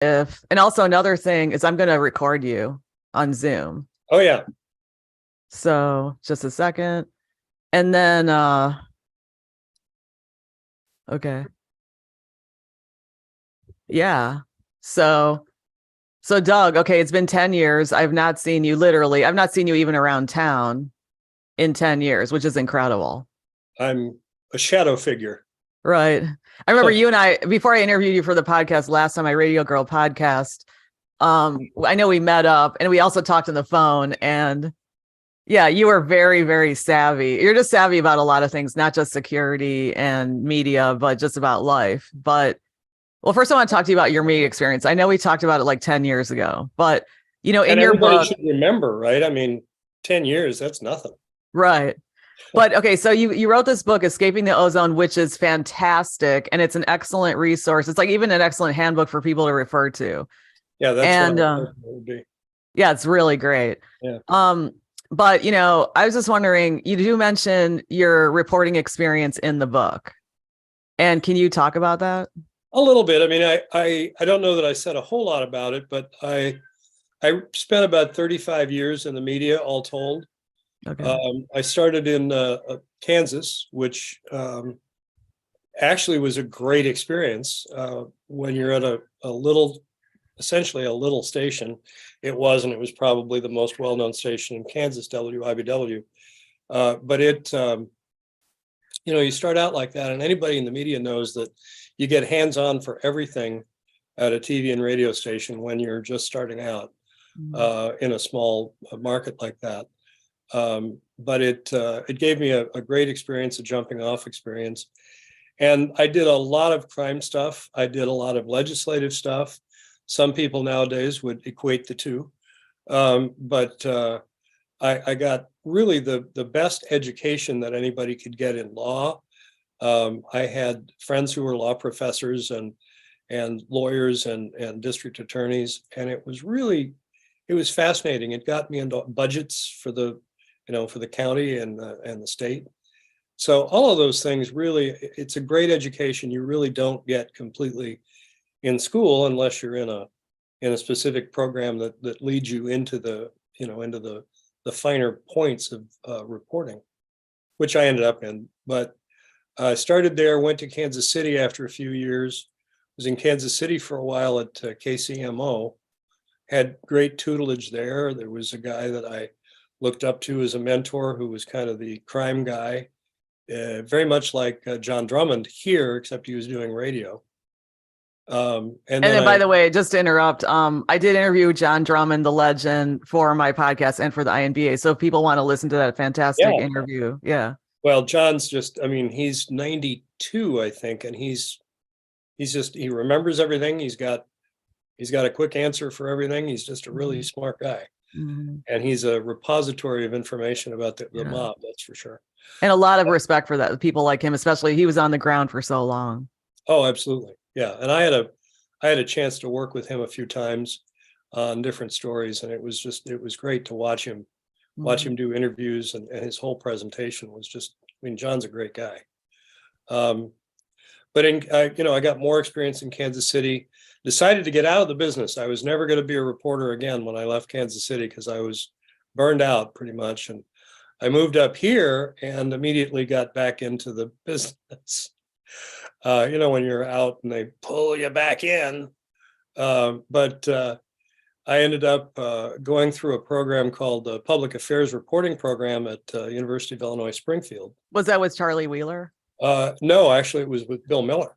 if, and also another thing is I'm going to record you on Zoom. Oh yeah. So just a second. And then, okay. Yeah. So Doug, okay, it's been 10 years. I've not seen you even around town in 10 years, which is incredible. I'm a shadow figure. Right. I remember you and I, before I interviewed you for the podcast last time, my Radio Girl podcast, I know we met up and we also talked on the phone, and yeah, you were very, very savvy. You're just savvy about a lot of things, not just security and media, but just about life. But well, first I want to talk to you about your media experience. I know we talked about it like 10 years ago, but in And your everybody book, should remember, right? I mean, 10 years, that's nothing. right. But okay, so you wrote this book, Escaping the Ozone, which is fantastic. And it's an excellent resource. It's like even an excellent handbook for people to refer to. Yeah, that's and what I thought it would be. Yeah, it's really great. Yeah. But I was just wondering, you do mention your reporting experience in the book. And can you talk about that? A little bit. I mean, I don't know that I said a whole lot about it, but I spent about 35 years in the media, all told. Okay. I started in Kansas, which actually was a great experience. When you're at essentially a little station, it was probably the most well-known station in Kansas, WIBW. But you start out like that, and anybody in the media knows that you get hands-on for everything at a TV and radio station when you're just starting out in a small market like that. But it gave me a great experience, a jumping off experience. And I did a lot of crime stuff. I did a lot of legislative stuff. Some people nowadays would equate the two. But I got really the best education that anybody could get in law. I had friends who were law professors and lawyers and district attorneys, and it was fascinating. It got me into budgets for the county and the state. So all of those things, really, it's a great education. You really don't get completely in school unless you're in a specific program that leads you into the finer points of reporting, which I ended up in. But I started there, went to Kansas City after a few years, was in Kansas City for a while at KCMO, had great tutelage there. There was a guy that I looked up to as a mentor who was kind of the crime guy, very much like John Drummond here, except he was doing radio. And then by the way, just to interrupt, I did interview John Drummond, the legend, for my podcast and for the INBA. So if people want to listen to that fantastic interview. Yeah. Well, John's he's 92, I think, and he remembers everything. He's got a quick answer for everything. He's just a really smart guy. Mm-hmm. And he's a repository of information about the mob, that's for sure. And a lot of respect for that. People like him, especially, he was on the ground for so long. Oh, absolutely. Yeah. And I had a chance to work with him a few times on different stories, and it was great to watch him do interviews, and his whole presentation was John's a great guy. But I got more experience in Kansas City, decided to get out of the business. I was never going to be a reporter again when I left Kansas City because I was burned out pretty much. And I moved up here and immediately got back into the business. When you're out and they pull you back in. But I ended up going through a program called the Public Affairs Reporting Program at University of Illinois Springfield. Was that with Charlie Wheeler? No, actually, it was with Bill Miller.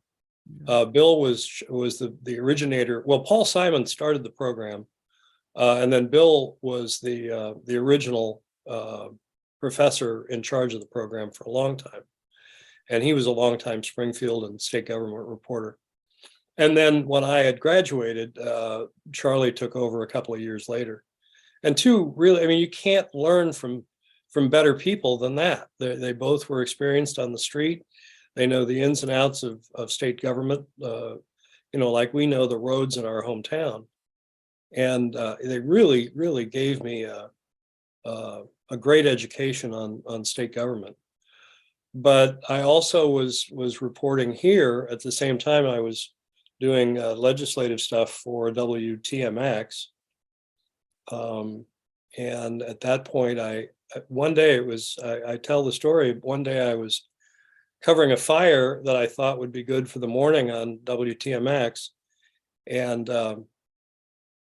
Bill was the originator. Well, Paul Simon started the program, and then Bill was the original professor in charge of the program for a long time. And he was a longtime Springfield and state government reporter. And then when I had graduated, Charlie took over a couple of years later. And you can't learn from better people than that. They both were experienced on the street. They know the ins and outs of state government, like we know the roads in our hometown. And they really, really gave me a great education on state government. But I also was reporting here at the same time I was doing legislative stuff for WTMX. And at that point, one day I tell the story, one day I was covering a fire that I thought would be good for the morning on WTMX. And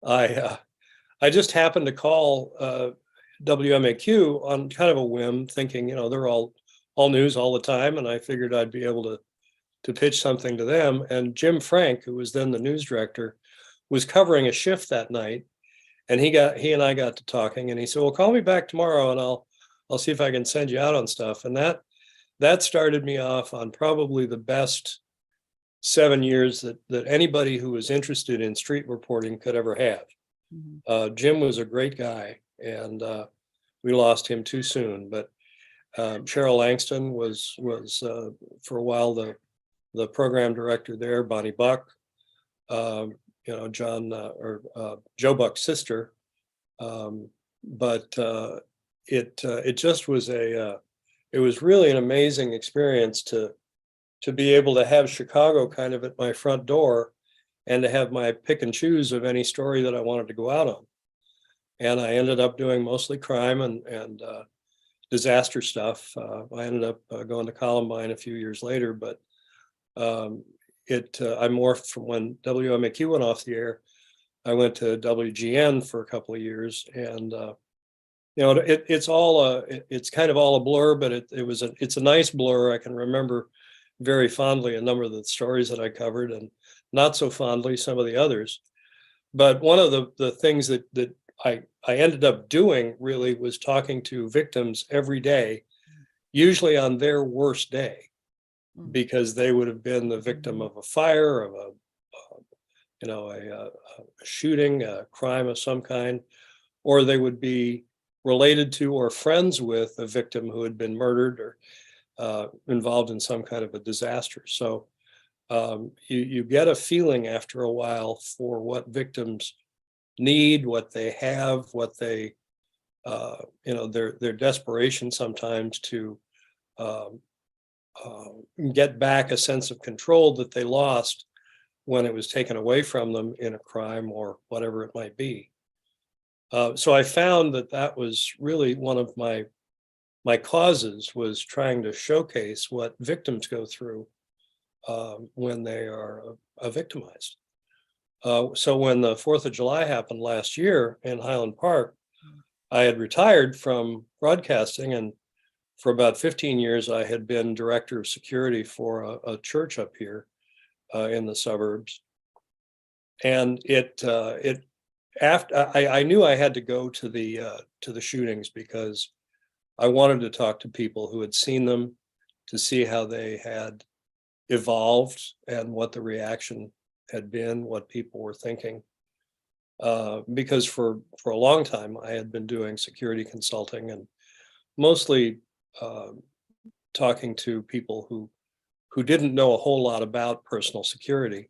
I just happened to call WMAQ on kind of a whim, thinking, they're all news all the time. And I figured I'd be able to pitch something to them. And Jim Frank, who was then the news director, was covering a shift that night. And he and I got to talking, and he said, well, call me back tomorrow and I'll see if I can send you out on stuff. And that started me off on probably the best 7 years that anybody who was interested in street reporting could ever have. Mm-hmm. Jim was a great guy, and we lost him too soon. But Cheryl Langston was for a while the program director there. Bonnie Buck, Joe Buck's sister. But it just was it was really an amazing experience to be able to have Chicago kind of at my front door, and to have my pick and choose of any story that I wanted to go out on. And I ended up doing mostly crime and disaster stuff. I ended up going to Columbine a few years later, but I morphed from when WMAQ went off the air. I went to WGN for a couple of years, and it's kind of all a blur, but it's a nice blur. I can remember very fondly a number of the stories that I covered, and not so fondly some of the others. But one of the things that I ended up doing really was talking to victims every day, usually on their worst day, because they would have been the victim of a fire, of a shooting, a crime of some kind, or they would be related to or friends with a victim who had been murdered or involved in some kind of a disaster. So you get a feeling after a while for what victims need, what they have, what they, their desperation sometimes to get back a sense of control that they lost when it was taken away from them in a crime or whatever it might be. So I found that was really one of my causes, was trying to showcase what victims go through when they are victimized. So when the 4th of July happened last year in Highland Park, I had retired from broadcasting, and for about 15 years I had been director of security for a church up here in the suburbs. And I knew I had to go to the shootings, because I wanted to talk to people who had seen them, to see how they had evolved and what the reaction had been, what people were thinking. Because for a long time I had been doing security consulting, and mostly talking to people who didn't know a whole lot about personal security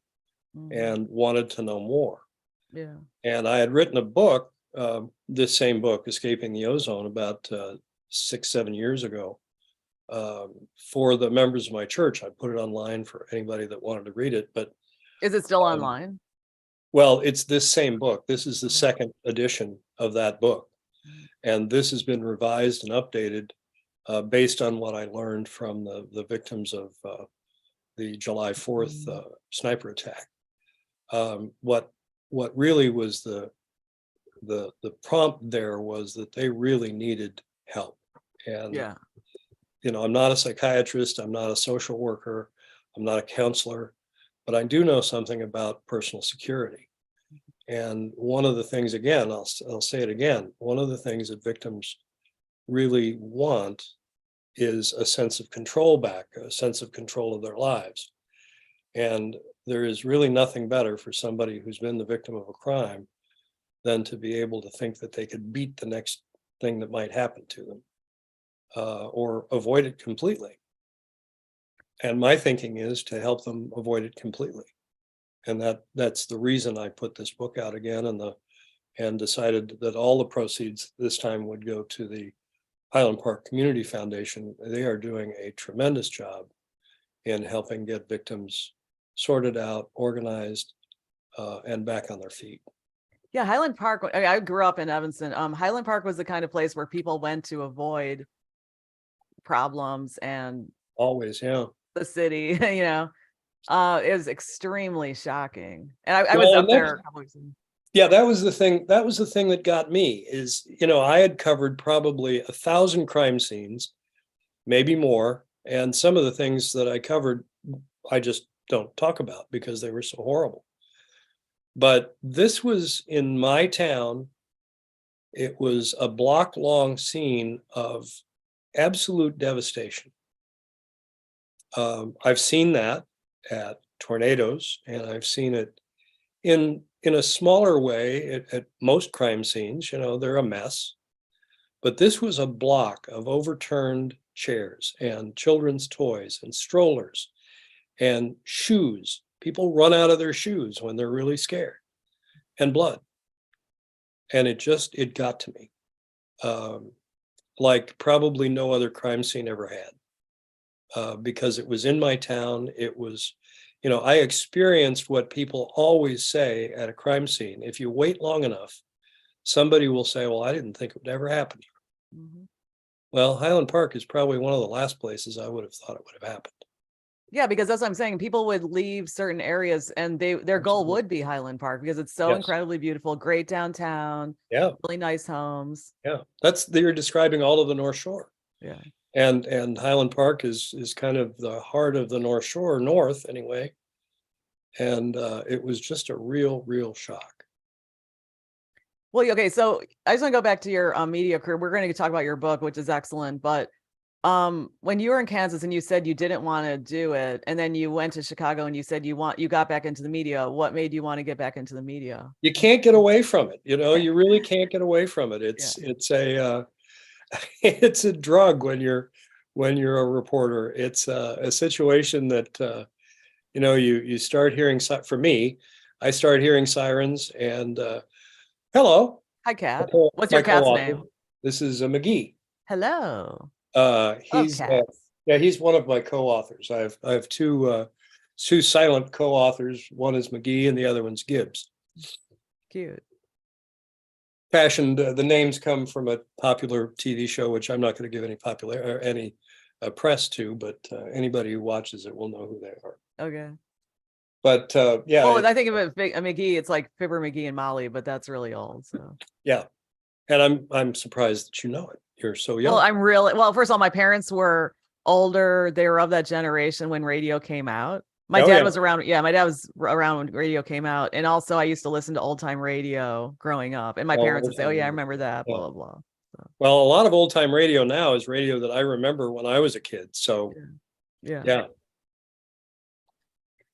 and wanted to know more. Yeah. And I had written a book, this same book, Escaping the Ozone, about 6-7 years ago, for the members of my church. I put it online for anybody that wanted to read it. But is it still online? Well, it's this same book. This is the second edition of that book. And this has been revised and updated based on what I learned from the victims of the July 4th sniper attack. What really was the prompt there was that they really needed help. And I'm not a psychiatrist, I'm not a social worker, I'm not a counselor, but I do know something about personal security. And one of the things, again, I'll say it again, one of the things that victims really want is a sense of control back, a sense of control of their lives. And there is really nothing better for somebody who's been the victim of a crime than to be able to think that they could beat the next thing that might happen to them, or avoid it completely. And my thinking is to help them avoid it completely. And that's the reason I put this book out again, and decided that all the proceeds this time would go to the Highland Park Community Foundation. They are doing a tremendous job in helping get victims sorted out, organized, and back on their feet. Yeah, Highland Park. I grew up in Evanston. Highland Park was the kind of place where people went to avoid problems and Always, yeah. the city. It was extremely shocking. And I was Well, up and there a that's, couple weeks ago. yeah, that was the thing. That was the thing that got me is, I had covered probably 1,000 crime scenes, maybe more. And some of the things that I covered, I just don't talk about because they were so horrible. But this was in my town. It was a block long scene of absolute devastation. I've seen that at tornadoes, and I've seen it in a smaller way at most crime scenes. They're a mess. But this was a block of overturned chairs and children's toys and strollers and shoes. People run out of their shoes when they're really scared, and blood. And it got to me, like probably no other crime scene ever had, because it was in my town. It was, I experienced what people always say at a crime scene. If you wait long enough, somebody will say, well, I didn't think it would ever happen here. Mm-hmm. Well, Highland Park is probably one of the last places I would have thought it would have happened. Yeah, because that's what I'm saying. People would leave certain areas and their goal would be Highland Park because it's so Yes. incredibly beautiful, great downtown, Yeah. really nice homes. Yeah. You're describing all of the North Shore. Yeah. And Highland Park is kind of the heart of the North Shore, north anyway. And it was just a real shock. Well, okay, so I just want to go back to your media career. We're going to talk about your book, which is excellent, but when you were in Kansas and you said you didn't want to do it, and then you went to Chicago and you said you got back into the media, what made you want to get back into the media? You can't get away from it. You really can't get away from it. It's a it's a drug when you're a reporter. It's a situation that you start hearing. For me, I started hearing sirens and hello. Hi, Kat. My What's your cat's co-author. name? This is McGee. Hello. He's he's one of my co-authors. I have two silent co-authors. One is McGee and the other one's Gibbs. Cute. Fashioned. The names come from a popular TV show, which I'm not going to give any popular or any press to, but anybody who watches it will know who they are. Okay. But yeah. Well, I think of it, McGee. It's like Fibber McGee and Molly, but that's really old. So yeah, and I'm surprised that you know it. You're so young. Well, first of all, my parents were older. They were of that generation when radio came out. My dad was around. Yeah, my dad was around when radio came out. And also I used to listen to old time radio growing up. And my parents would say, oh yeah, I remember that, blah, blah, blah. So. Well, a lot of old time radio now is radio that I remember when I was a kid. So yeah.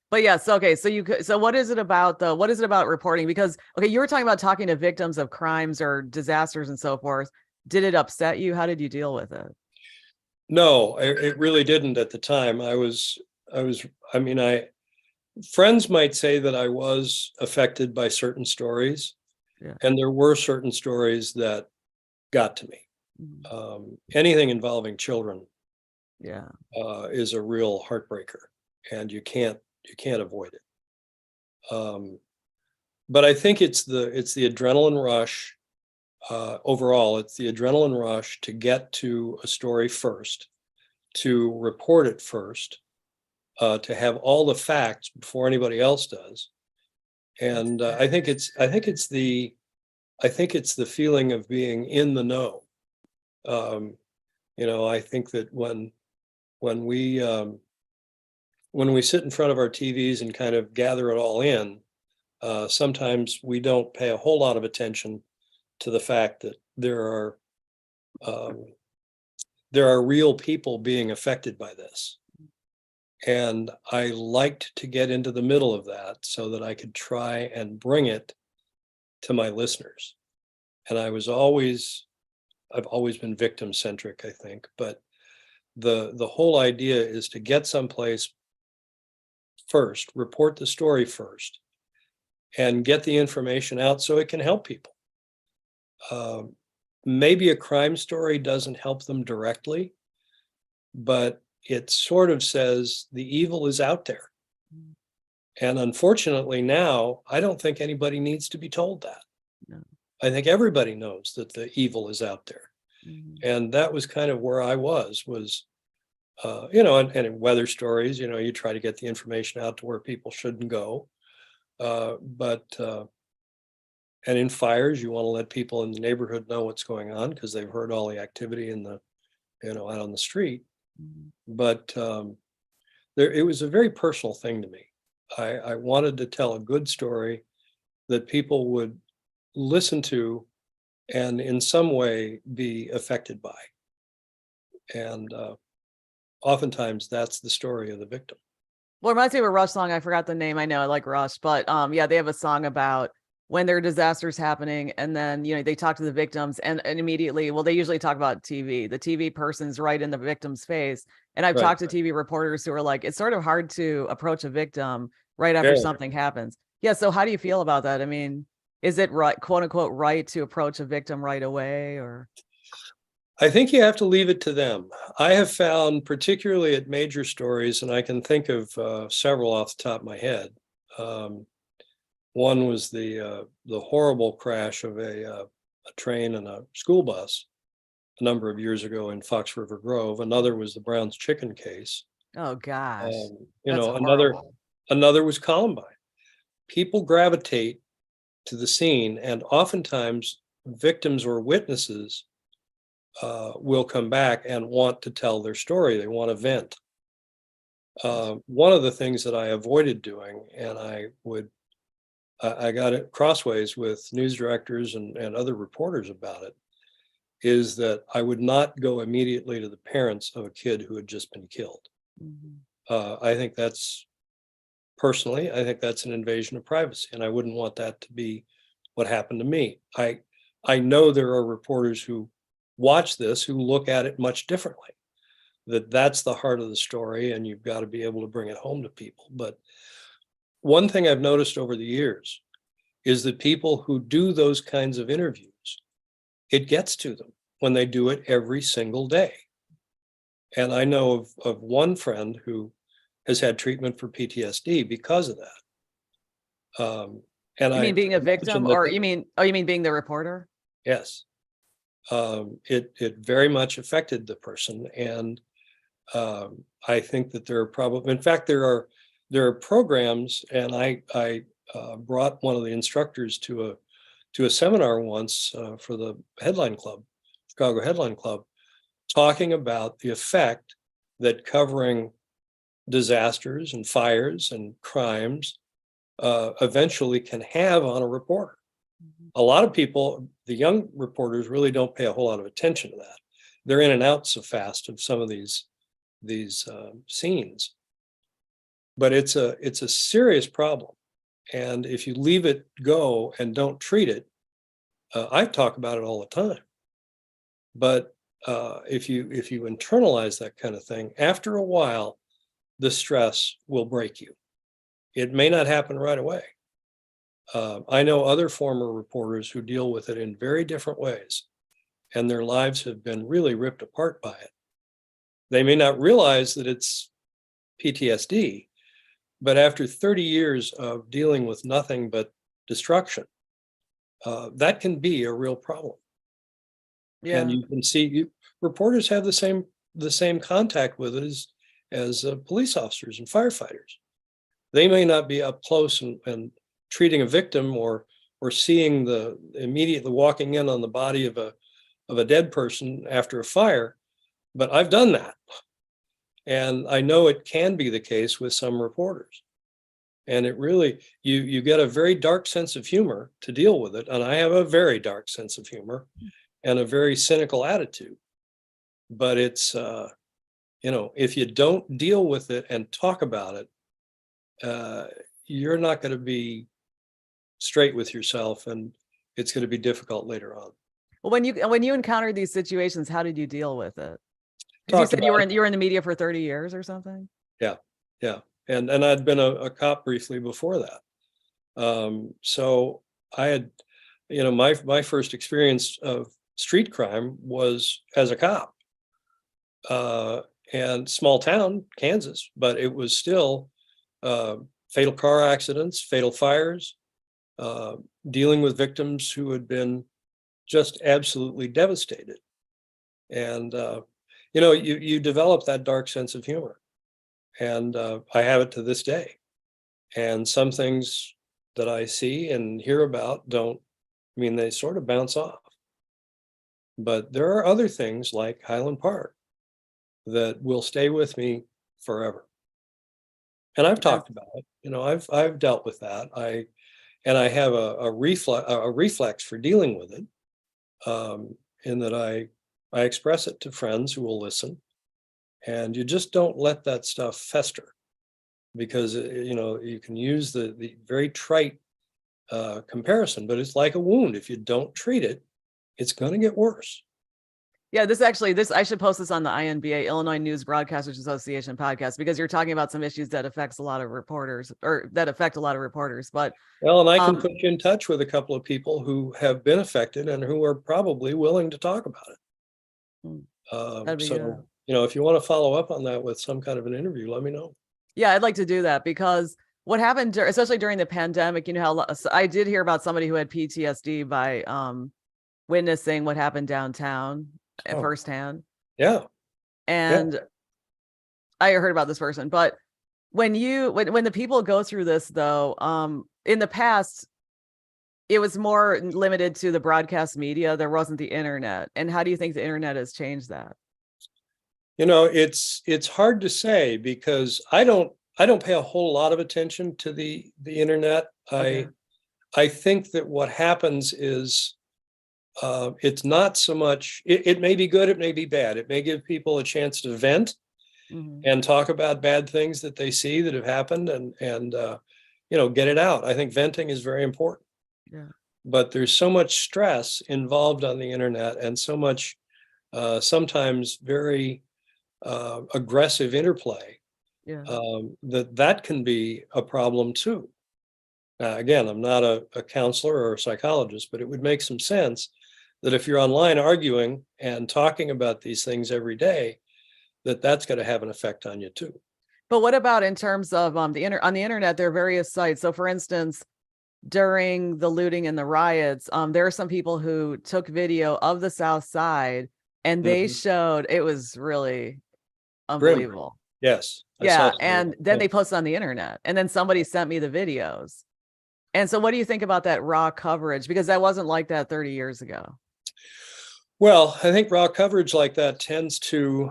But yes, okay. So what is it about reporting? Because you were talking about talking to victims of crimes or disasters and so forth. Did it upset you? How did you deal with it? No, it really didn't at the time. Friends might say that I was affected by certain stories, and there were certain stories that got to me. Mm-hmm. Anything involving children, is a real heartbreaker, and you can't avoid it. But I think it's the adrenaline rush. Overall, it's the adrenaline rush to get to a story first, to report it first, to have all the facts before anybody else does. And I think it's the feeling of being in the know. I think that when we sit in front of our TVs and kind of gather it all in, sometimes we don't pay a whole lot of attention to the fact that there are real people being affected by this. And I liked to get into the middle of that so that I could try and bring it to my listeners. And I've always been victim centric, I think, but the whole idea is to get someplace first, report the story first, and get the information out so it can help people. Maybe a crime story doesn't help them directly, but it sort of says the evil is out there. And unfortunately now, I don't think anybody needs to be told that. No. I think everybody knows that the evil is out there. Mhm. And that was kind of where I was, and in weather stories, you try to get the information out to where people shouldn't go. And in fires, you want to let people in the neighborhood know what's going on because they've heard all the activity out on the street. Mhm. But it was a very personal thing to me. I wanted to tell a good story that people would listen to and in some way be affected by. And oftentimes that's the story of the victim. Well, it reminds me of a Rush song. I forgot the name. I know I like Rush, but yeah, they have a song about when there are disasters happening, and then they talk to the victims, and immediately, well, they usually talk about TV. The TV person's right in the victim's face, and I've Right. talked to TV reporters who are like, it's sort of hard to approach a victim right after Very. something happens. Yeah. So how do you feel about that? I mean, is it right, quote unquote, right to approach a victim right away, or? I think you have to leave it to them. I have found, particularly at major stories, and I can think of several off the top of my head. One was the horrible crash of a train and a school bus a number of years ago in Fox River Grove. Another was the Brown's Chicken case. Oh gosh, Um, that's another horrible. another was Columbine. People gravitate to the scene, and oftentimes victims or witnesses will come back and want to tell their story. They want to vent. One of the things that I avoided doing, and I got it crossways with news directors and other reporters about it, is that I would not go immediately to the parents of a kid who had just been killed. Mhm. I think I think that's an invasion of privacy, and I wouldn't want that to be what happened to me. I know there are reporters who watch this who look at it much differently. That's the heart of the story, and you've got to be able to bring it home to people. But one thing I've noticed over the years is that people who do those kinds of interviews, it gets to them when they do it every single day. And I know of one friend who has had treatment for PTSD because of that. And You I mean being a victim, imagine or you mean being the reporter? yes, it very much affected the person, and I think that there are probably, in fact, there are programs, and I brought one of the instructors to a seminar once for the Headline Club, Chicago Headline Club, talking about the effect that covering disasters and fires and crimes eventually can have on a reporter. Mhm. A lot of people, the young reporters, really don't pay a whole lot of attention to that. They're in and out so fast of some of these scenes, but it's a serious problem. And if you leave it go and don't treat it, I talk about it all the time. But if you internalize that kind of thing, after a while, the stress will break you. It may not happen right away. I know other former reporters who deal with it in very different ways, and their lives have been really ripped apart by it. They may not realize that it's PTSD, but after 30 years of dealing with nothing but destruction, that can be a real problem. And Yeah. you can see reporters have the same contact with it as police officers and firefighters. They may not be up close and treating a victim or seeing the immediately walking in on the body of a dead person after a fire, but I've done that. And I know it can be the case with some reporters. And it really, you get a very dark sense of humor to deal with it. And I have a very dark sense of humor and a very cynical attitude. But it's, if you don't deal with it and talk about it, you're not going to be straight with yourself, and it's going to be difficult later on. Well, when you encountered these situations, how did you deal with it? Because you Talked said about it. you were in the media for 30 years or something. Yeah, yeah. And I'd been a cop briefly before that. So I had, my first experience of street crime was as a cop. And small town, Kansas, but it was still fatal car accidents, fatal fires, dealing with victims who had been just absolutely devastated. And, you develop that dark sense of humor. And I have it to this day. And some things that I see and hear about they sort of bounce off. But there are other things like Highland Park that will stay with me forever. And I've talked about it. I've dealt with that. I have a reflex for dealing with it, in that I express it to friends who will listen, and you just don't let that stuff fester, because you can use the very trite comparison, but it's like a wound. If you don't treat it, it's going to get worse. Yeah, I should post this on the INBA, Illinois News Broadcasters Association podcast, because you're talking about some issues that affect a lot of reporters. But Well, and I can put you in touch with a couple of people who have been affected and who are probably willing to talk about it. If you want to follow up on that with some kind of an interview, let me know. Yeah, I'd like to do that, because what happened, especially during the pandemic, how I did hear about somebody who had PTSD by witnessing what happened downtown firsthand. Yeah. And I heard about this person, but when the people go through this, though, in the past, it was more limited to the broadcast media. There wasn't the internet. And how do you think the internet has changed that? It's hard to say, because I don't pay a whole lot of attention to the internet. Okay. I think that what happens is, it's not so much, it may be good, it may be bad. It may give people a chance to vent and talk about bad things that they see that have happened, and get it out. I think venting is very important. Yeah. But there's so much stress involved on the internet, and so much sometimes very aggressive interplay, that can be a problem too. Again, I'm not a counselor or a psychologist, but it would make some sense that if you're online arguing and talking about these things every day, that's going to have an effect on you too. But what about in terms of on the internet, there are various sites. So for instance, during the looting and the riots, there are some people who took video of the South Side, and they showed, it was really unbelievable. Grim. Yes. Yeah. And then they posted on the internet, and then somebody sent me the videos. And so what do you think about that raw coverage? Because that wasn't like that 30 years ago. Well, I think raw coverage like that tends to,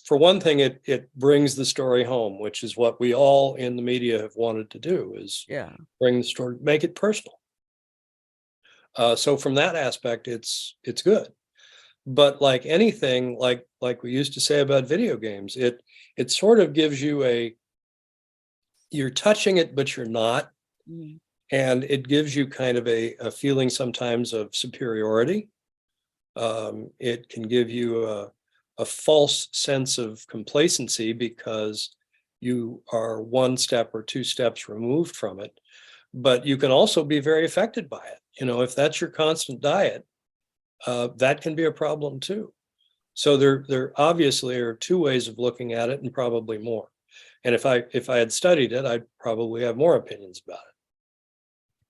for one thing, it brings the story home, which is what we all in the media have wanted to do, is bring the story, make it personal. So from that aspect, it's good. But like anything, like we used to say about video games, it sort of gives you you're touching it, but you're not. And it gives you kind of a feeling sometimes of superiority. It can give you a false sense of complacency, because you are one step or two steps removed from it. But you can also be very affected by it. If that's your constant diet, that can be a problem too. So there obviously are two ways of looking at it, and probably more. And if I had studied it, I'd probably have more opinions about it.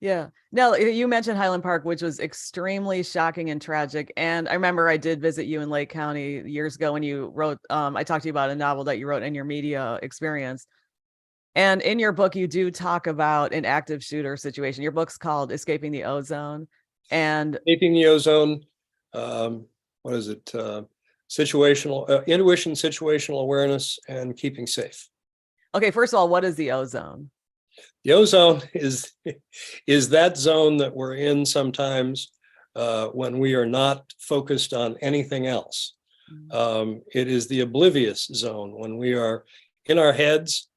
Yeah. Now, you mentioned Highland Park, which was extremely shocking and tragic. And I remember I did visit you in Lake County years ago when you wrote, I talked to you about a novel that you wrote in your media experience. And in your book, you do talk about an active shooter situation. Your book's called Escaping the Ozone. And Escaping the Ozone, what is it? Situational intuition, situational awareness, and keeping safe. Okay, first of all, what is the ozone? The ozone is that zone that we're in sometimes when we are not focused on anything else. It is the oblivious zone, when we are in our heads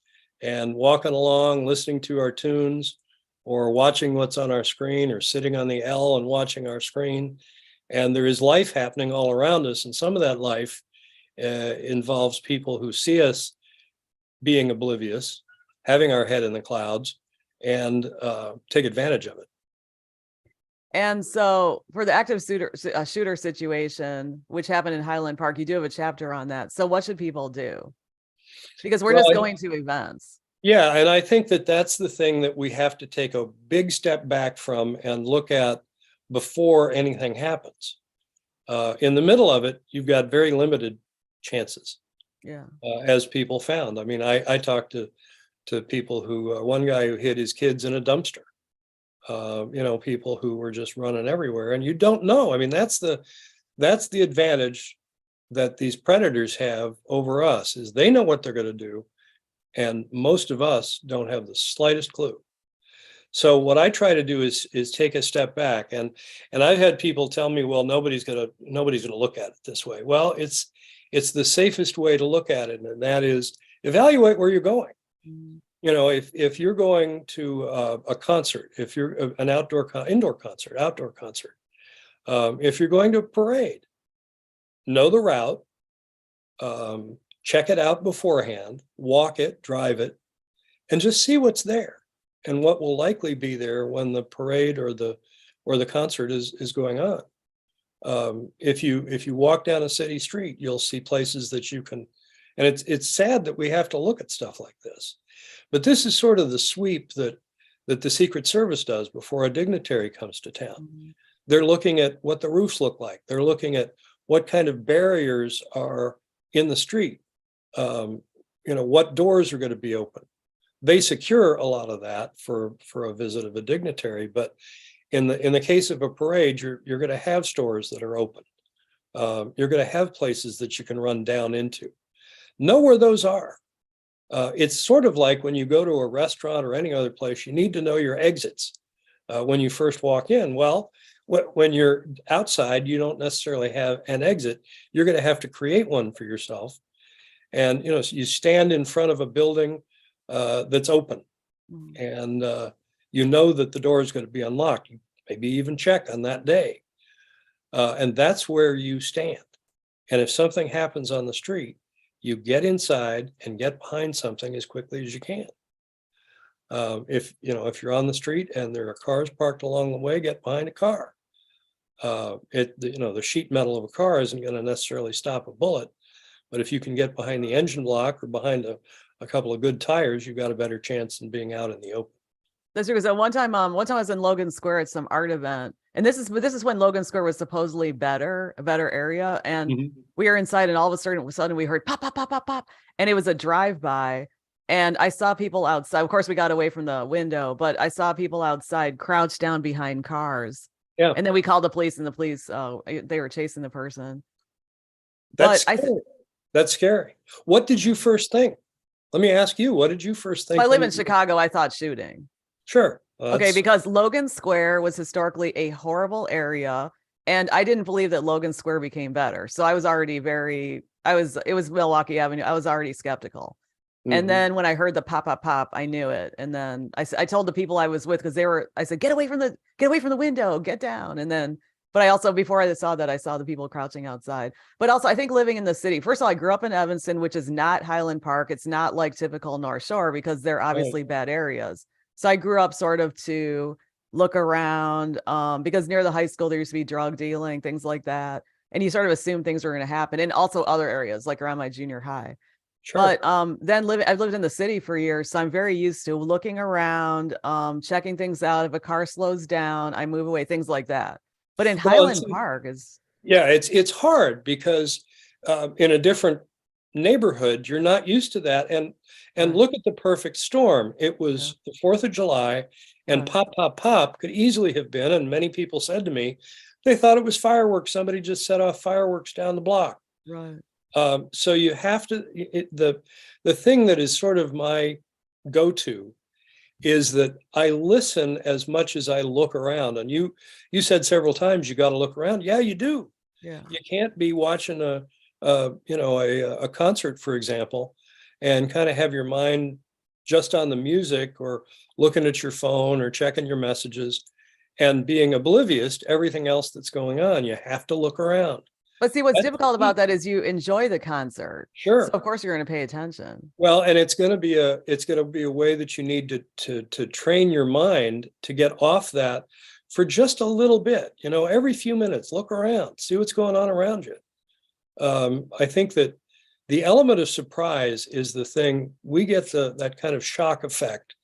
and walking along, listening to our tunes, or watching what's on our screen, or sitting on the L and watching our screen. And there is life happening all around us. And some of that life involves people who see us being oblivious, having our head in the clouds, and take advantage of it. And so for the active shooter situation, which happened in Highland Park, you do have a chapter on that. So what should people do? Because we're just going to events. Yeah, and I think that that's the thing that we have to take a big step back from and look at before anything happens. In the middle of it, you've got very limited chances, Yeah. as people found. I mean, I talked to people who, one guy who hid his kids in a dumpster. People who were just running everywhere, and you don't know. I mean, that's the advantage that these predators have over us, is they know what they're going to do, and most of us don't have the slightest clue. So what I try to do is take a step back, and I've had people tell me, well, nobody's gonna look at it this way. Well, it's the safest way to look at it, and that is evaluate where you're going. Mm. If you're going to a concert, if you're an indoor concert, outdoor concert, if you're going to a parade, know the route, check it out beforehand, walk it, drive it, and just see what's there and what will likely be there when the parade or the concert is going on. If you walk down a city street, you'll see places that you can, and it's sad that we have to look at stuff like this. But this is sort of the sweep that the Secret Service does before a dignitary comes to town. Mm-hmm. They're looking at what the roofs look like. They're looking at what kind of barriers are in the street. What doors are going to be open. They secure a lot of that for a visit of a dignitary, but in the case of a parade, you're going to have stores that are open. You're going to have places that you can run down into. Know where those are. It's sort of like when you go to a restaurant or any other place, you need to know your exits when you first walk in. Well, when you're outside, you don't necessarily have an exit. You're going to have to create one for yourself. And so you stand in front of a building that's open, and you know that the door is going to be unlocked. You maybe even check on that day, and that's where you stand. And if something happens on the street, you get inside and get behind something as quickly as you can. If you're on the street and there are cars parked along the way, get behind a car. The sheet metal of a car isn't going to necessarily stop a bullet, but if you can get behind the engine block or behind a couple of good tires, you've got a better chance than being out in the open. That's true. So one time I was in Logan Square at some art event, and this is when Logan Square was supposedly a better area, and we were inside, and all of a sudden we heard pop, pop, pop, pop, pop, and it was a drive-by, and I saw people outside. Of course, we got away from the window, but I saw people outside crouched down behind cars. Yeah, and then we called the police, and the police they were chasing the person. That's scary. What did you first think? Let me ask you, what did you first think? I live in Chicago. I thought shooting. Sure. Okay, because Logan Square was historically a horrible area, and I didn't believe that Logan Square became better. So I was already it was Milwaukee Avenue. I was already skeptical. And then when I heard the pop, pop, pop, I knew it. And then I told the people I was with, because I said, get away from the window, get down. And then, but I also, before I saw that, I saw the people crouching outside. But also, I think living in the city, first of all, I grew up in Evanston, which is not Highland Park. It's not like typical North Shore, because they're obviously bad areas. So I grew up sort of to look around, because near the high school, there used to be drug dealing, things like that. And you sort of assume things were going to happen. And also other areas, like around my junior high. Sure. But I've lived in the city for years, so I'm very used to looking around, checking things out. If a car slows down, I move away, things like that. But in Highland Park it's hard because in a different neighborhood, you're not used to that. And look at the perfect storm. It was the 4th of July, and pop, pop, pop could easily have been, and many people said to me, they thought it was fireworks. Somebody just set off fireworks down the block. Right. So you have to, the thing that is sort of my go-to is that I listen as much as I look around. And you said several times, you got to look around. Yeah, you do. Yeah. You can't be watching a concert, for example, and kind of have your mind just on the music, or looking at your phone, or checking your messages, and being oblivious to everything else that's going on. You have to look around. But see, what's difficult about that is you enjoy the concert. Sure. So of course you're going to pay attention. Well, and it's going to be a way that you need to train your mind to get off that for just a little bit. Every few minutes, look around, see what's going on around you. I think that The element of surprise is the thing we get that kind of shock effect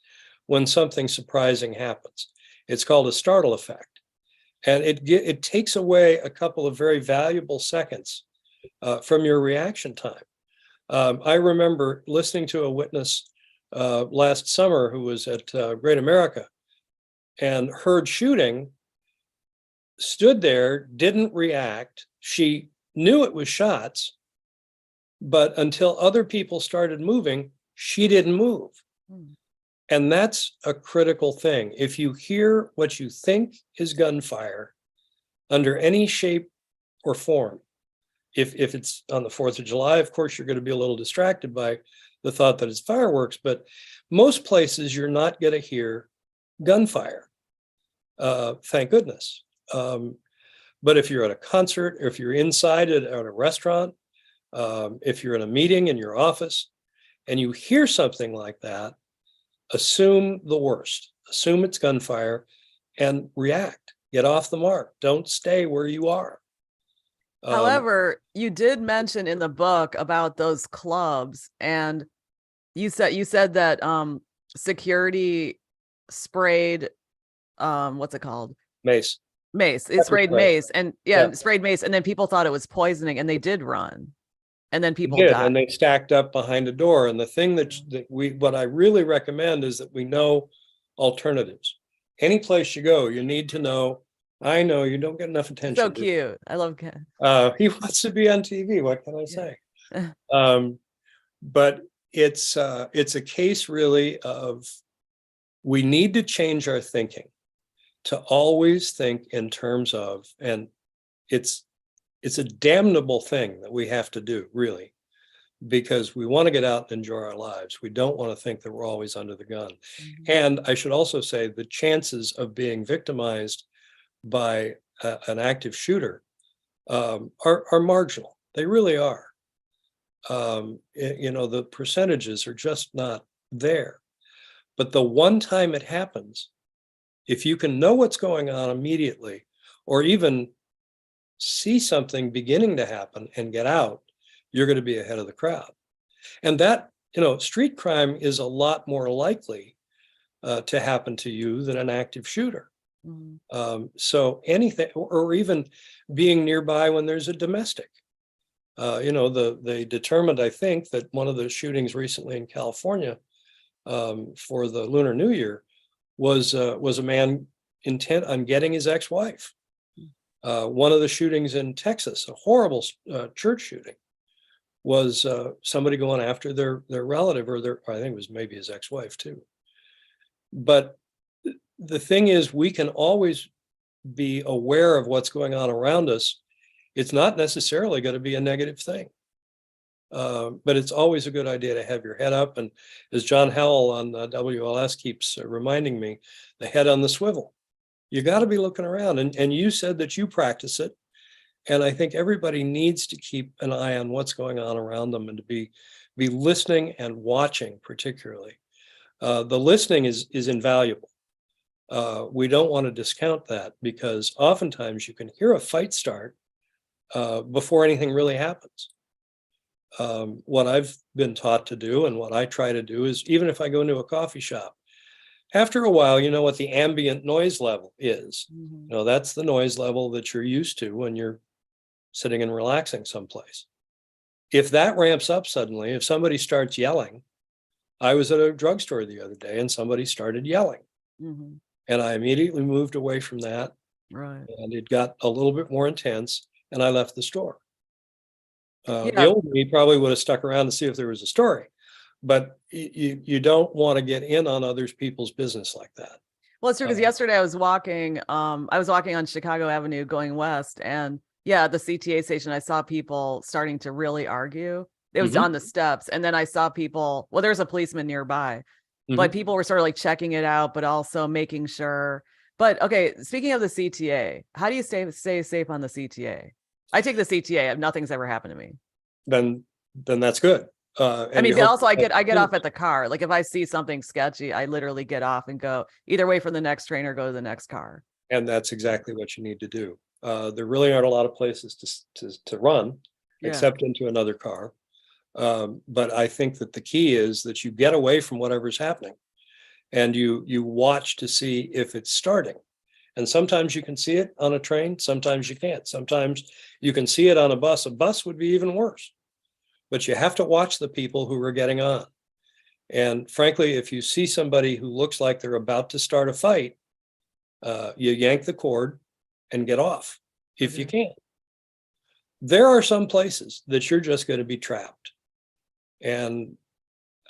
when something surprising happens. It's called a startle effect. And it takes away a couple of very valuable seconds from your reaction time. I remember listening to a witness last summer who was at Great America and heard shooting, stood there, didn't react. She knew it was shots, but until other people started moving, she didn't move. And that's a critical thing. If you hear what you think is gunfire under any shape or form, if it's on the 4th of July, of course, you're going to be a little distracted by the thought that it's fireworks, but most places you're not going to hear gunfire. Thank goodness. But if you're at a concert, or if you're inside at a restaurant, if you're in a meeting in your office and you hear something like that, assume the worst, assume it's gunfire and react, get off the mark. Don't stay where you are. However, you did mention in the book about those clubs, and you said that security sprayed what's it called? Mace. It sprayed mace, and sprayed mace, and then people thought it was poisoning, and they did run, and then people died. And they stacked up behind a door. And the thing what I really recommend is that we know alternatives. Any place you go, you need to know. I know you don't get enough attention. So cute. I love Ken. He wants to be on TV. What can I say? But it's a case really of we need to change our thinking to always think in terms of, and it's a damnable thing that we have to do, really, because we want to get out and enjoy our lives. We don't want to think that we're always under the gun. And I should also say the chances of being victimized by an active shooter are marginal. They really are. The percentages are just not there. But the one time it happens, if you can know what's going on immediately, or even see something beginning to happen and get out, you're going to be ahead of the crowd. And that, street crime is a lot more likely to happen to you than an active shooter. So anything, or even being nearby when there's a domestic, they determined, I think, that one of the shootings recently in California for the Lunar New Year was a man intent on getting his ex-wife. One of the shootings in Texas, a horrible church shooting, was somebody going after their relative, or I think it was maybe his ex-wife too. But the thing is, we can always be aware of what's going on around us. It's not necessarily going to be a negative thing. But it's always a good idea to have your head up. And as John Howell on WLS keeps reminding me, the head on the swivel. You got to be looking around. And you said that you practice it. And I think everybody needs to keep an eye on what's going on around them, and to be listening and watching particularly. The listening is invaluable. We don't want to discount that, because oftentimes you can hear a fight start before anything really happens. What I've been taught to do, and what I try to do, is even if I go into a coffee shop, after a while, you know what the ambient noise level is. That's the noise level that you're used to when you're sitting and relaxing someplace. If that ramps up suddenly, if somebody starts yelling, I was at a drugstore the other day and somebody started yelling. And I immediately moved away from that. Right. And it got a little bit more intense, and I left the store. The old me probably would have stuck around to see if there was a story, but you don't want to get in on other people's business like that. Well, it's true, because yesterday I was walking on Chicago Avenue going west, and at the CTA station, I saw people starting to really argue. It was on the steps, and then I saw people, well, there's a policeman nearby, but people were sort of like checking it out, but also making sure. But okay, speaking of the CTA, how do you stay safe on the CTA? I take the CTA. Nothing's ever happened to me. Then that's good. I mean, also I get off at the car. Like if I see something sketchy, I literally get off and go either way for the next train or go to the next car. And that's exactly what you need to do. There really aren't a lot of places to run except into another car. But I think that the key is that you get away from whatever's happening and you watch to see if it's starting. And sometimes you can see it on a train, sometimes you can't. Sometimes you can see it on a bus. A bus would be even worse. But you have to watch the people who are getting on. And frankly, if you see somebody who looks like they're about to start a fight, you yank the cord and get off if you can. There are some places that you're just going to be trapped. And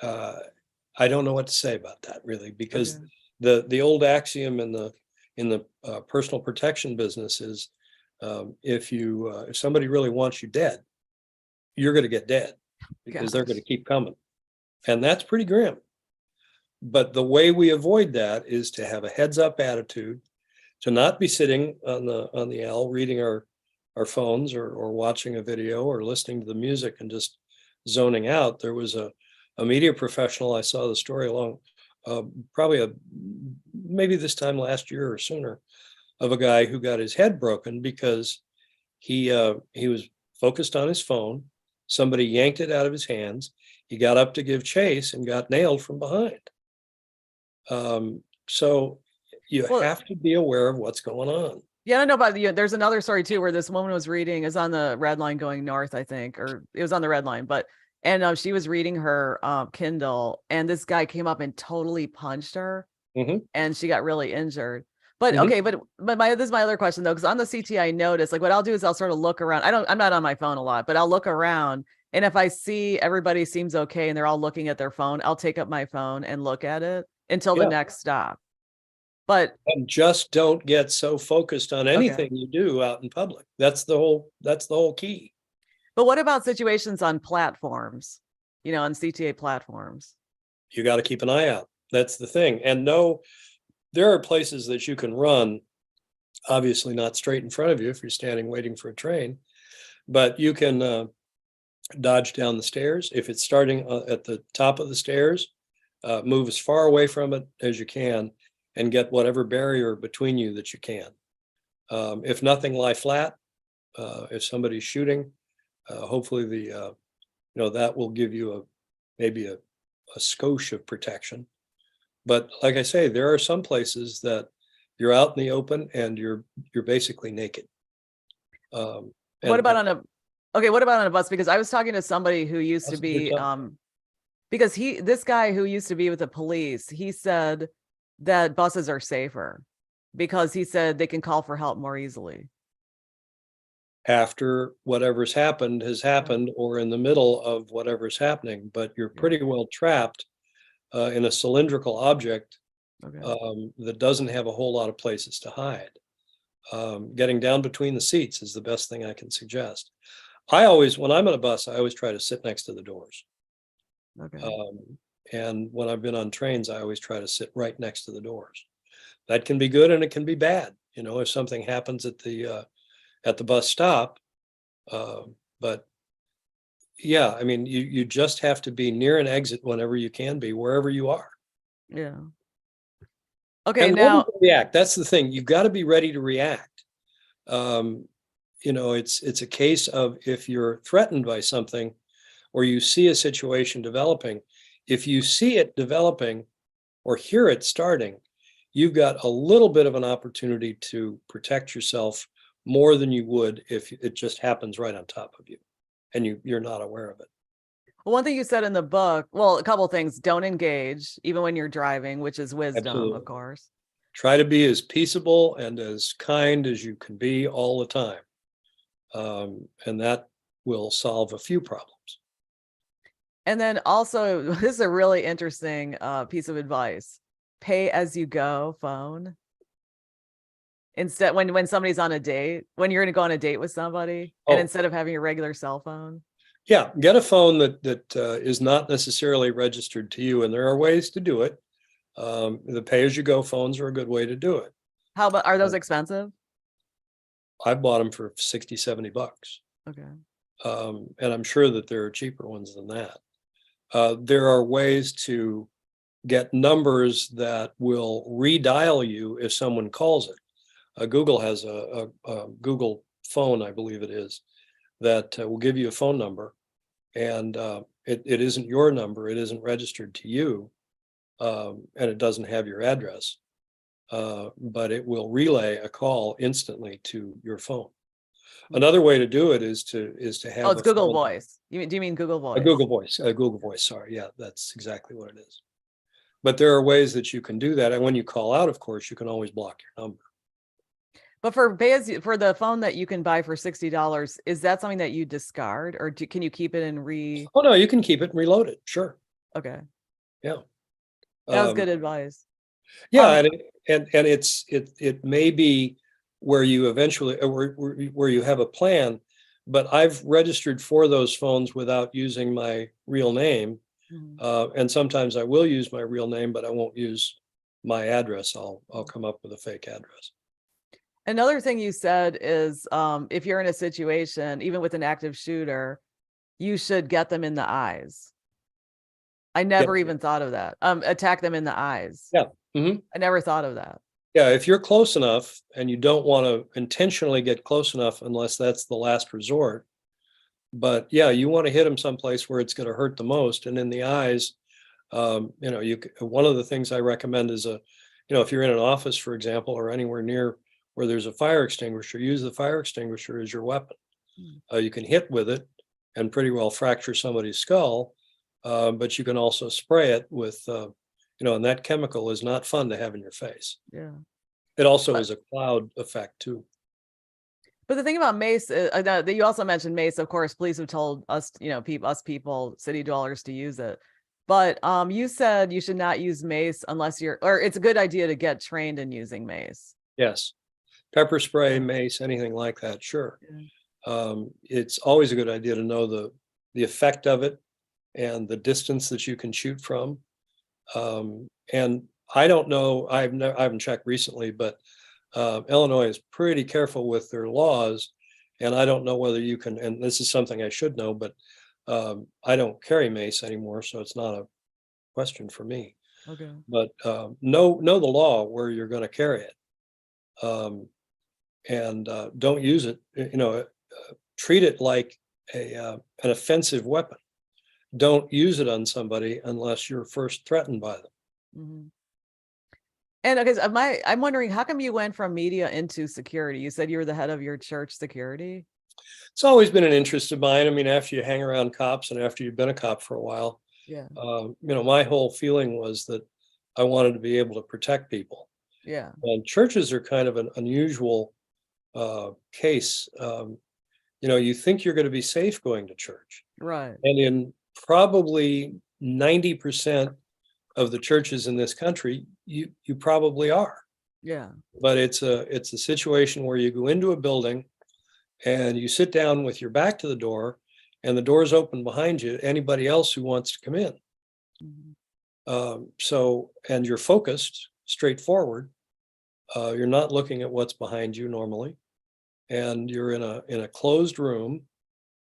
I don't know what to say about that really, because the old axiom in the personal protection business is if somebody really wants you dead, you're going to get dead because they're going to keep coming. And that's pretty grim. But the way we avoid that is to have a heads up attitude, to not be sitting on the L reading our phones or watching a video or listening to the music and just zoning out. There was a media professional, I saw the story along probably maybe this time last year or sooner, of a guy who got his head broken because he was focused on his phone. Somebody yanked it out of his hands. He got up to give chase and got nailed from behind. So you have to be aware of what's going on. Yeah, I know about you. There's another story too, where this woman was reading, is on the red line going north, I think, or it was on the red line, and she was reading her Kindle, and this guy came up and totally punched her, and she got really injured. But okay, but this is my other question though, because on the CT I noticed, like what I'll do is I'll sort of look around. I'm not on my phone a lot, but I'll look around, and if I see everybody seems okay and they're all looking at their phone, I'll take up my phone and look at it until the next stop. But and just don't get so focused on anything you do out in public. That's the whole key. But what about situations on platforms, on CTA platforms? You got to keep an eye out. That's the thing. And no, there are places that you can run, obviously not straight in front of you if you're standing waiting for a train, but you can dodge down the stairs. If it's starting at the top of the stairs, move as far away from it as you can and get whatever barrier between you that you can. If nothing, lie flat. If somebody's shooting, hopefully that will give you maybe a skosh of protection. But like I say, there are some places that you're out in the open and you're basically naked. What about on a bus? Because I was talking to somebody who used to be because this guy who used to be with the police, he said that buses are safer because he said they can call for help more easily. After whatever's happened has happened or in the middle of whatever's happening, but you're pretty well trapped in a cylindrical object that doesn't have a whole lot of places to hide. Getting down between the seats is the best thing I can suggest. When I'm on a bus, I always try to sit next to the doors. And when I've been on trains, I always try to sit right next to the doors. That can be good and it can be bad. If something happens at the bus stop. But yeah, I mean, you just have to be near an exit whenever you can be, wherever you are. Yeah. Okay. And now react. That's the thing. You've got to be ready to react. It's a case of if you're threatened by something or you see a situation developing, if you see it developing or hear it starting, you've got a little bit of an opportunity to protect yourself more than you would if it just happens right on top of you and you're not aware of it. Well, one thing you said in the book, well, a couple of things: don't engage even when you're driving, which is wisdom, of course. Try to be as peaceable and as kind as you can be all the time. And that will solve a few problems. And then also, this is a really interesting piece of advice: pay as you go phone. Instead, when somebody's on a date, when you're going to go on a date with somebody, and instead of having your regular cell phone. Yeah, get a phone that is not necessarily registered to you, and there are ways to do it. The pay-as-you-go phones are a good way to do it. How about, are those expensive? I bought them for $60-$70. Okay. And I'm sure that there are cheaper ones than that. There are ways to get numbers that will redial you if someone calls it. Google has a Google phone, I believe it is, that will give you a phone number. And It isn't your number. It isn't registered to you, and it doesn't have your address. But it will relay a call instantly to your phone. Another way to do it is to Oh, have it's a Google phone, Voice. Do you mean Google Voice? A Google Voice. Sorry, yeah, that's exactly what it is. But there are ways that you can do that, and when you call out, of course, you can always block your number. But for the phone that you can buy for $60, is that something that you discard, or can you keep it and Oh no, you can keep it and reload it. Sure. Okay, Yeah. that was good advice. Yeah, and it may be where you eventually where you have a plan, but I've registered for those phones without using my real name. And sometimes I will use my real name, but I won't use my address. I'll come up with a fake address. Another thing you said is, if you're in a situation, even with an active shooter, you should get them in the eyes. I never even thought of that. Attack them in the eyes. Yeah. Mm-hmm. I never thought of that. Yeah, if you're close enough and you don't want to intentionally get close enough unless that's the last resort. But yeah, you want to hit them someplace where it's going to hurt the most. And in the eyes, one of the things I recommend is if you're in an office, for example, or anywhere near where there's a fire extinguisher, use the fire extinguisher as your weapon. You can hit with it and pretty well fracture somebody's skull, but you can also spray it with, and that chemical is not fun to have in your face. Yeah. It also is a cloud effect too. But the thing about mace, that you also mentioned mace, of course, police have told us, people, city dwellers to use it. But you said you should not use mace unless or it's a good idea to get trained in using mace. Yes. Pepper spray, mace, anything like that. Sure. Yeah. It's always a good idea to know the effect of it and the distance that you can shoot from. And I don't know, I haven't checked recently, but Illinois is pretty careful with their laws, and I don't know whether you can, and this is something I should know, but I don't carry mace anymore, so it's not a question for me. Okay. But know the law where you're going to carry it, and don't use it. Treat it like an offensive weapon. Don't use it on somebody unless you're first threatened by them. Mm-hmm. And because I'm wondering, how come you went from media into security? You said you were the head of your church security. It's always been an interest of mine. I mean, after you hang around cops and after you've been a cop for a while, my whole feeling was that I wanted to be able to protect people. Yeah. And churches are kind of an unusual case. You think you're going to be safe going to church. Right. And in probably 90% of the churches in this country, you probably are. Yeah. But it's a situation where you go into a building and you sit down with your back to the door and the door's open behind you, anybody else who wants to come in. And you're focused, straightforward. You're not looking at what's behind you normally. And you're in a closed room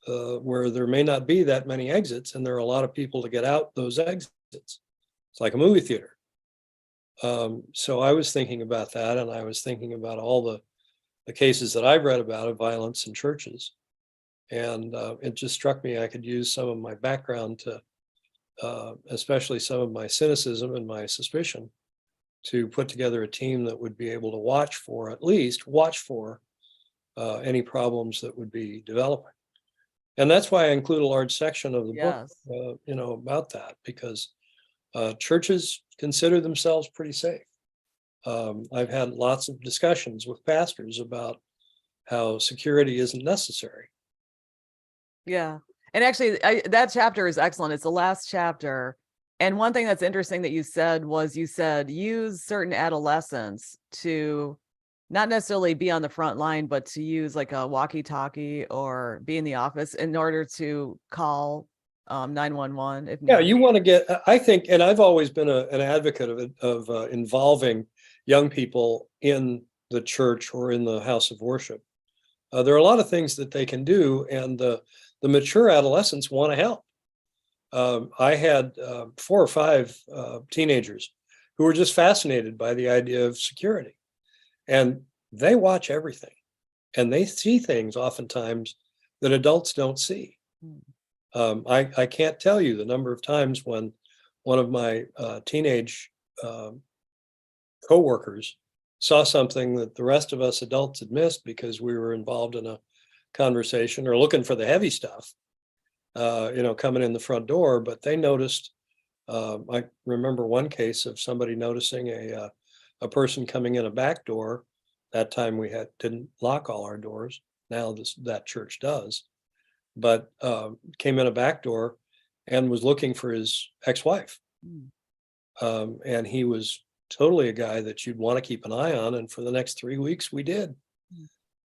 where there may not be that many exits, and there are a lot of people to get out those exits. It's like a movie theater. So I was thinking about that, and I was thinking about all the cases that I've read about of violence in churches. And it just struck me I could use some of my background to, especially some of my cynicism and my suspicion, to put together a team that would be able to at least watch for any problems that would be developing. And that's why I include a large section of the book, about that, because churches consider themselves pretty safe. I've had lots of discussions with pastors about how security isn't necessary. Yeah. And actually, that chapter is excellent. It's the last chapter. And one thing that's interesting that you said was use certain adolescents to not necessarily be on the front line, but to use like a walkie-talkie or be in the office in order to call 911. Yeah, you want to get, I think, and I've always been an advocate of involving young people in the church or in the house of worship. There are a lot of things that they can do, and the mature adolescents want to help. I had 4 or 5 teenagers who were just fascinated by the idea of security. And they watch everything, and they see things oftentimes that adults don't see. I can't tell you the number of times when one of my teenage coworkers saw something that the rest of us adults had missed because we were involved in a conversation or looking for the heavy stuff, coming in the front door, but they noticed. I remember one case of somebody noticing a person coming in a back door. That time we didn't lock all our doors. Now that church does, but came in a back door and was looking for his ex-wife. And he was totally a guy that you'd want to keep an eye on. And for the next 3 weeks, we did.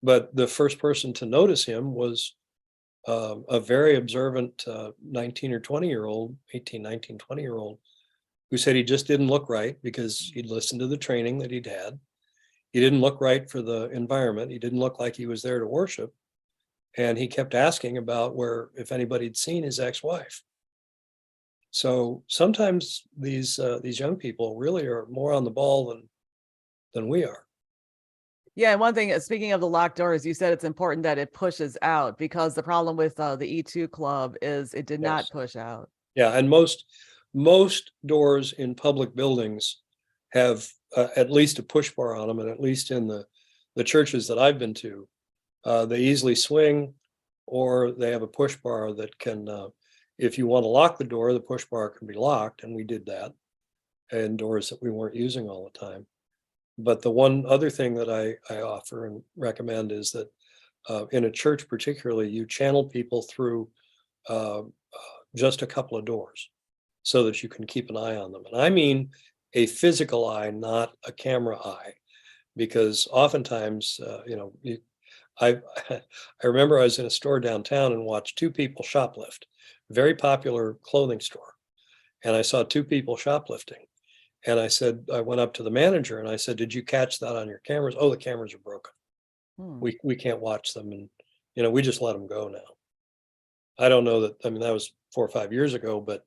But the first person to notice him was a very observant 19 or 20-year-old, 18, 19, 20-year-old, who said he just didn't look right because he'd listened to the training that he'd had. He didn't look right for the environment. He didn't look like he was there to worship. And he kept asking about if anybody had seen his ex-wife. So sometimes these young people really are more on the ball than we are. Yeah, and one thing, speaking of the locked doors, you said it's important that it pushes out, because the problem with the E2 club is it did not push out. Yeah, and most doors in public buildings have at least a push bar on them, and at least in the churches that I've been to, they easily swing, or they have a push bar that can, if you want to lock the door, the push bar can be locked, and we did that in doors that we weren't using all the time. But the one other thing that I offer and recommend is that in a church particularly, you channel people through just a couple of doors so that you can keep an eye on them. And I mean a physical eye, not a camera eye, because oftentimes, I remember I was in a store downtown and watched two people shoplift, very popular clothing store. And I saw two people shoplifting. And I went up to the manager and I said, "Did you catch that on your cameras?" "Oh, the cameras are broken. We can't watch them." And, we just let them go now. I don't know that, that was 4 or 5 years ago, but,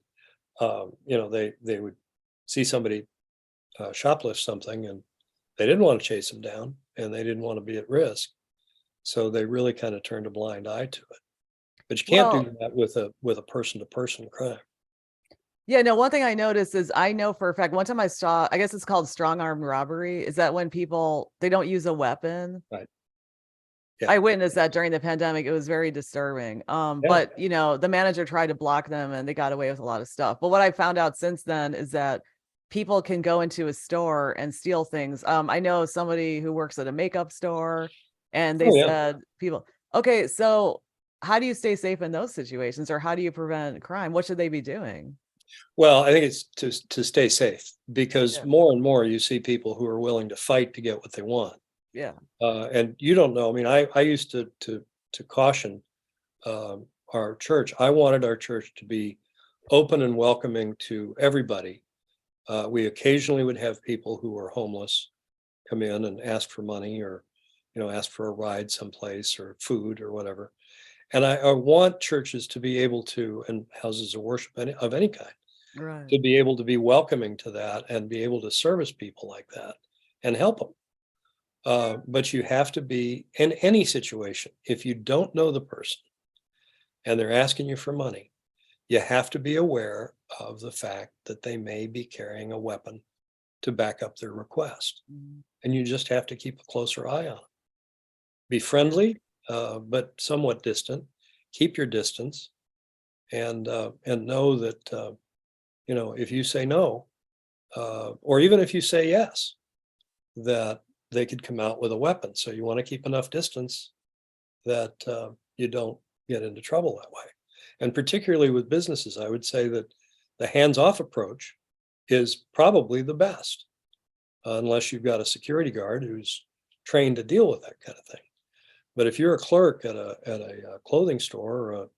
they would see somebody shoplift something and they didn't want to chase them down and they didn't want to be at risk. So they really kind of turned a blind eye to it. But you can't do that with a person to person crime. Yeah, no, one thing I noticed is, I know for a fact, one time I saw, I guess it's called strong arm robbery, is that when people, they don't use a weapon. Right. Yeah. I witnessed that during the pandemic. It was very disturbing. But the manager tried to block them and they got away with a lot of stuff. But what I found out since then is that people can go into a store and steal things. I know somebody who works at a makeup store, and they said people, okay, so how do you stay safe in those situations, or how do you prevent crime? What should they be doing? Well, I think it's to stay safe, because more and more you see people who are willing to fight to get what they want. Yeah. And you don't know. I used to caution our church. I wanted our church to be open and welcoming to everybody. We occasionally would have people who were homeless come in and ask for money, or ask for a ride someplace or food or whatever. And I want churches to be able to, and houses of worship of any kind, Right. to be able to be welcoming to that and be able to service people like that and help them. But you have to be, in any situation, if you don't know the person and they're asking you for money, you have to be aware of the fact that they may be carrying a weapon to back up their request. And you just have to keep a closer eye on it. Be friendly, but somewhat distant. Keep your distance, and know that if you say no, or even if you say yes, that they could come out with a weapon. So you want to keep enough distance that you don't get into trouble that way. And particularly with businesses, I would say that the hands-off approach is probably the best, unless you've got a security guard who's trained to deal with that kind of thing. But if you're a clerk at a clothing store, or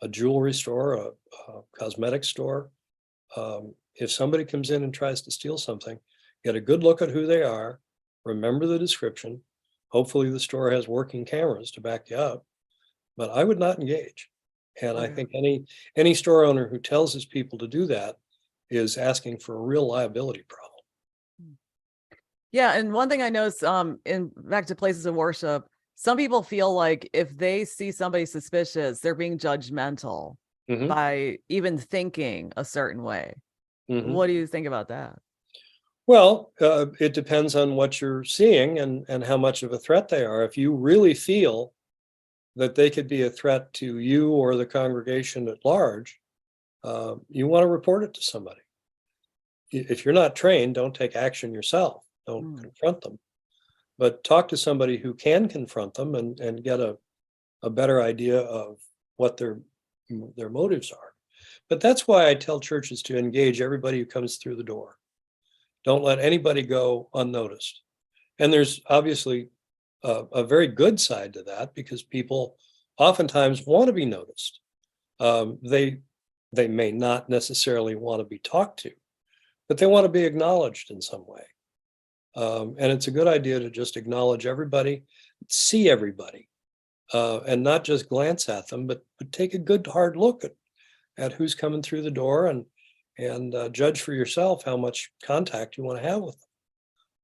a jewelry store, a cosmetic store, if somebody comes in and tries to steal something, get a good look at who they are, remember the description. Hopefully the store has working cameras to back you up, but I would not engage. And I think any store owner who tells his people to do that is asking for a real liability problem. Yeah, and one thing I noticed, in back to places of worship, some people feel like if they see somebody suspicious, they're being judgmental. Mhm. by even thinking a certain way. Mhm. What do you think about that? Well, it depends on what you're seeing and how much of a threat they are. If you really feel that they could be a threat to you or the congregation at large, you want to report it to somebody. If you're not trained, don't take action yourself. Don't Mm, confront them, but talk to somebody who can confront them and get a better idea of what their motives are. But that's why I tell churches to engage everybody who comes through the door. Don't let anybody go unnoticed. And there's obviously a very good side to that because people oftentimes want to be noticed. They may not necessarily want to be talked to, but they want to be acknowledged in some way. And it's a good idea to just acknowledge everybody, see everybody, and not just glance at them, but take a good hard look at who's coming through the door and judge for yourself how much contact you want to have with them.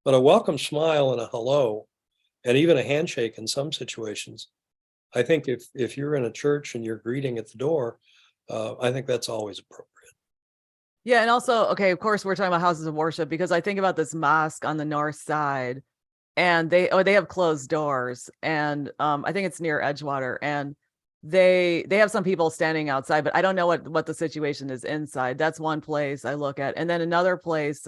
But a welcome smile and a hello, and even a handshake in some situations, I think if you're in a church and you're greeting at the door, I think that's always appropriate. yeah, and also, okay, of course, we're talking about houses of worship because I think about this mosque on the north side, and they have closed doors, and I think it's near Edgewater, and they have some people standing outside, but I don't know what the situation is inside. That's one place I look at, and then another place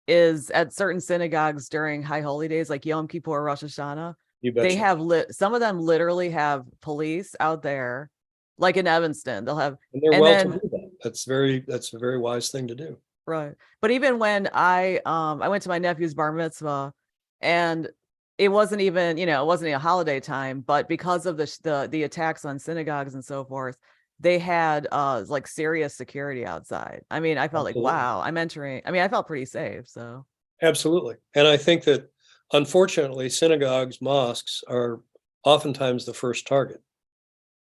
is at certain synagogues during high holy days like Yom Kippur or Rosh Hashanah. You They betcha. have some of them literally have police out there, like in Evanston. They'll have, And they're and well to then do that. That's a very wise thing to do. right. But even when I went to my nephew's bar mitzvah, and it wasn't even, it wasn't a holiday time, but because of the attacks on synagogues and so forth, they had like serious security outside. I mean, I felt like, Absolutely. wow, I felt pretty safe. So Absolutely. And I think that unfortunately, synagogues, mosques are oftentimes the first target.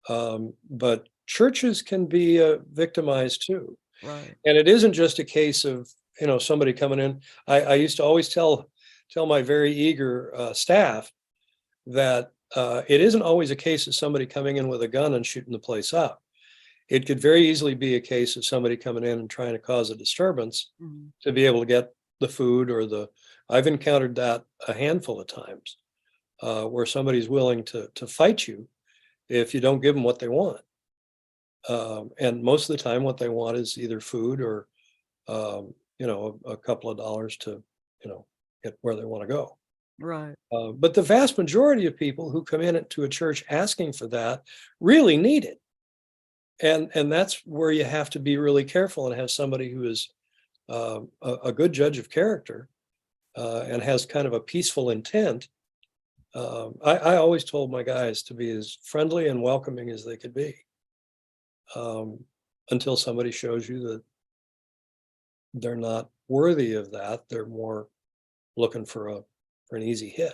But churches can be victimized too. right. And it isn't just a case of, somebody coming in. I used to always tell my very eager staff that it isn't always a case of somebody coming in with a gun and shooting the place up. It could very easily be a case of somebody coming in and trying to cause a disturbance Mhm. to be able to get the food or I've encountered that a handful of times where somebody's willing to fight you if you don't give them what they want. And most of the time, what they want is either food or, a couple of dollars to, get where they want to go. Right. But the vast majority of people who come in to a church asking for that really need it. And that's where you have to be really careful and have somebody who is a good judge of character and has kind of a peaceful intent. I always told my guys to be as friendly and welcoming as they could be um, until somebody shows you that they're not worthy of that. They're more looking for an easy hit.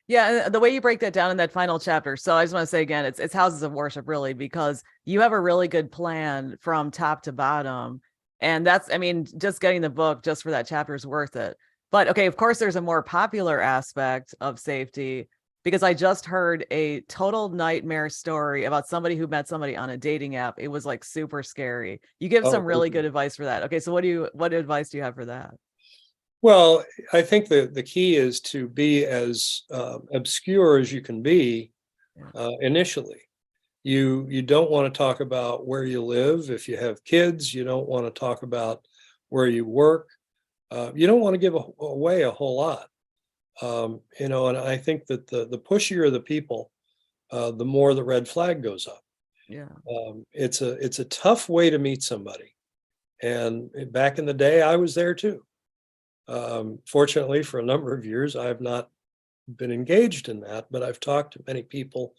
Yeah, and the way you break that down in that final chapter. So I just want to say again, it's houses of worship really, because you have a really good plan from top to bottom. And that's, I mean, just getting the book just for that chapter is worth it. But okay, of course, there's a more popular aspect of safety because I just heard a total nightmare story about somebody who met somebody on a dating app. It was like super scary. You give some really Oh, good advice for that. Okay, so what advice do you have for that? well, I think the key is to be as obscure as you can be Yeah. initially. You don't want to talk about where you live. If you have kids, you don't want to talk about where you work. You don't want to give away a whole lot. And I think that the pushier the people, the more the red flag goes up. Yeah. It's a tough way to meet somebody. And back in the day, I was there too. Fortunately, for a number of years, I have not been engaged in that, but I've talked to many people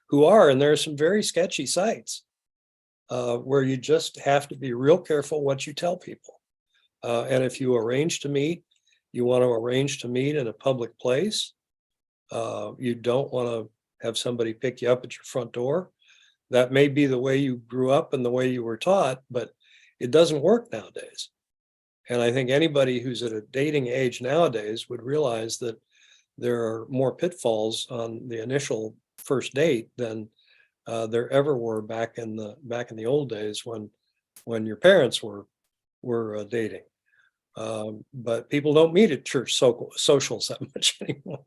who are, and there are some very sketchy sites where you just have to be real careful what you tell people. And if you arrange to meet, you want to arrange to meet in a public place. You don't want to have somebody pick you up at your front door. That may be the way you grew up and the way you were taught, but it doesn't work nowadays. And I think anybody who's at a dating age nowadays would realize that there are more pitfalls on the initial first date than there ever were back in the old days when your parents were dating. But people don't meet at church socials that much anymore.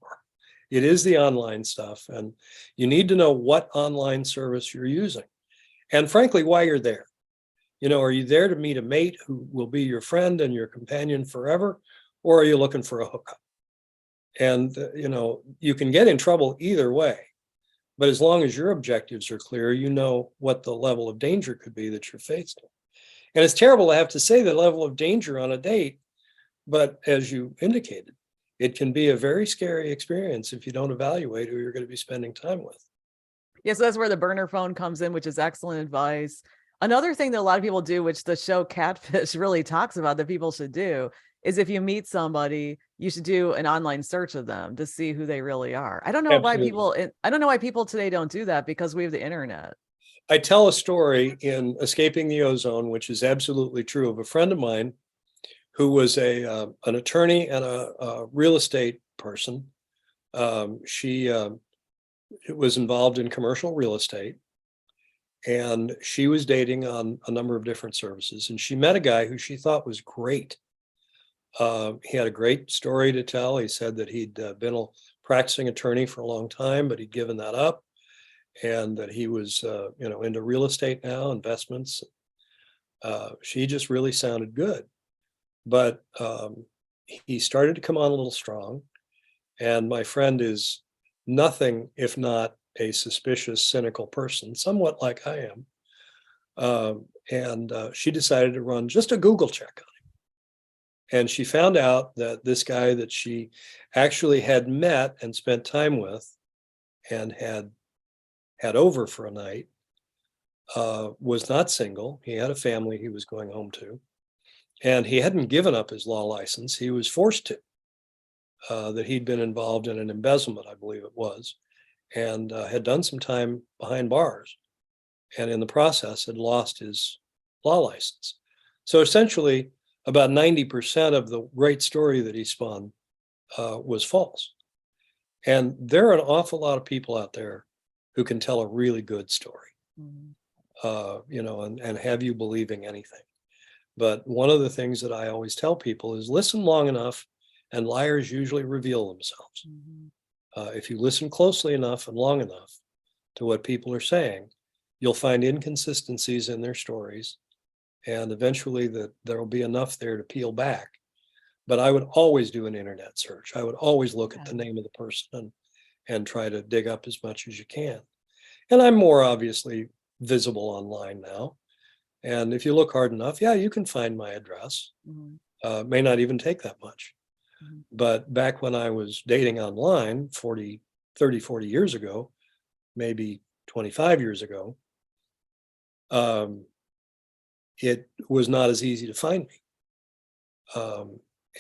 It is the online stuff, and you need to know what online service you're using, and frankly, why you're there. Are you there to meet a mate who will be your friend and your companion forever, or are you looking for a hookup? And you can get in trouble either way, but as long as your objectives are clear, you know what the level of danger could be that you're facing. And it's terrible to have to say the level of danger on a date, but as you indicated, it can be a very scary experience if you don't evaluate who you're going to be spending time with. Yeah, so that's where the burner phone comes in, which is excellent advice. Another thing that a lot of people do, which the show Catfish really talks about that people should do, is if you meet somebody, you should do an online search of them to see who they really are. I don't know why people today don't do that, because we have the internet. I tell a story in Escaping the Ozone, which is absolutely true, of a friend of mine who was an attorney and a real estate person. She was involved in commercial real estate, and she was dating on a number of different services. And she met a guy who she thought was great. He had a great story to tell. He said that he'd been a practicing attorney for a long time, but he'd given that up, and that he was into real estate now, investments. She just really sounded good. But he started to come on a little strong, and my friend is nothing if not a suspicious, cynical person, somewhat like I am. And she decided to run just a Google check on him. And she found out that this guy that she actually had met and spent time with and had over for a night was not single. He had a family he was going home to. And he hadn't given up his law license. He was forced to, that he'd been involved in an embezzlement, I believe it was, and had done some time behind bars. And in the process had lost his law license. So essentially, about 90% of the great story that he spun was false. And there are an awful lot of people out there who can tell a really good story, and have you believing anything. But one of the things that I always tell people is listen long enough, and liars usually reveal themselves. If you listen closely enough and long enough to what people are saying, you'll find inconsistencies in their stories, and eventually there will be enough there to peel back. But I would always do an internet search. I would always look at the name of the person and try to dig up as much as you can. And I'm more obviously visible online now. And if you look hard enough, you can find my address. May not even take that much. But back when I was dating online 30, 40 years ago, maybe 25 years ago, it was not as easy to find me.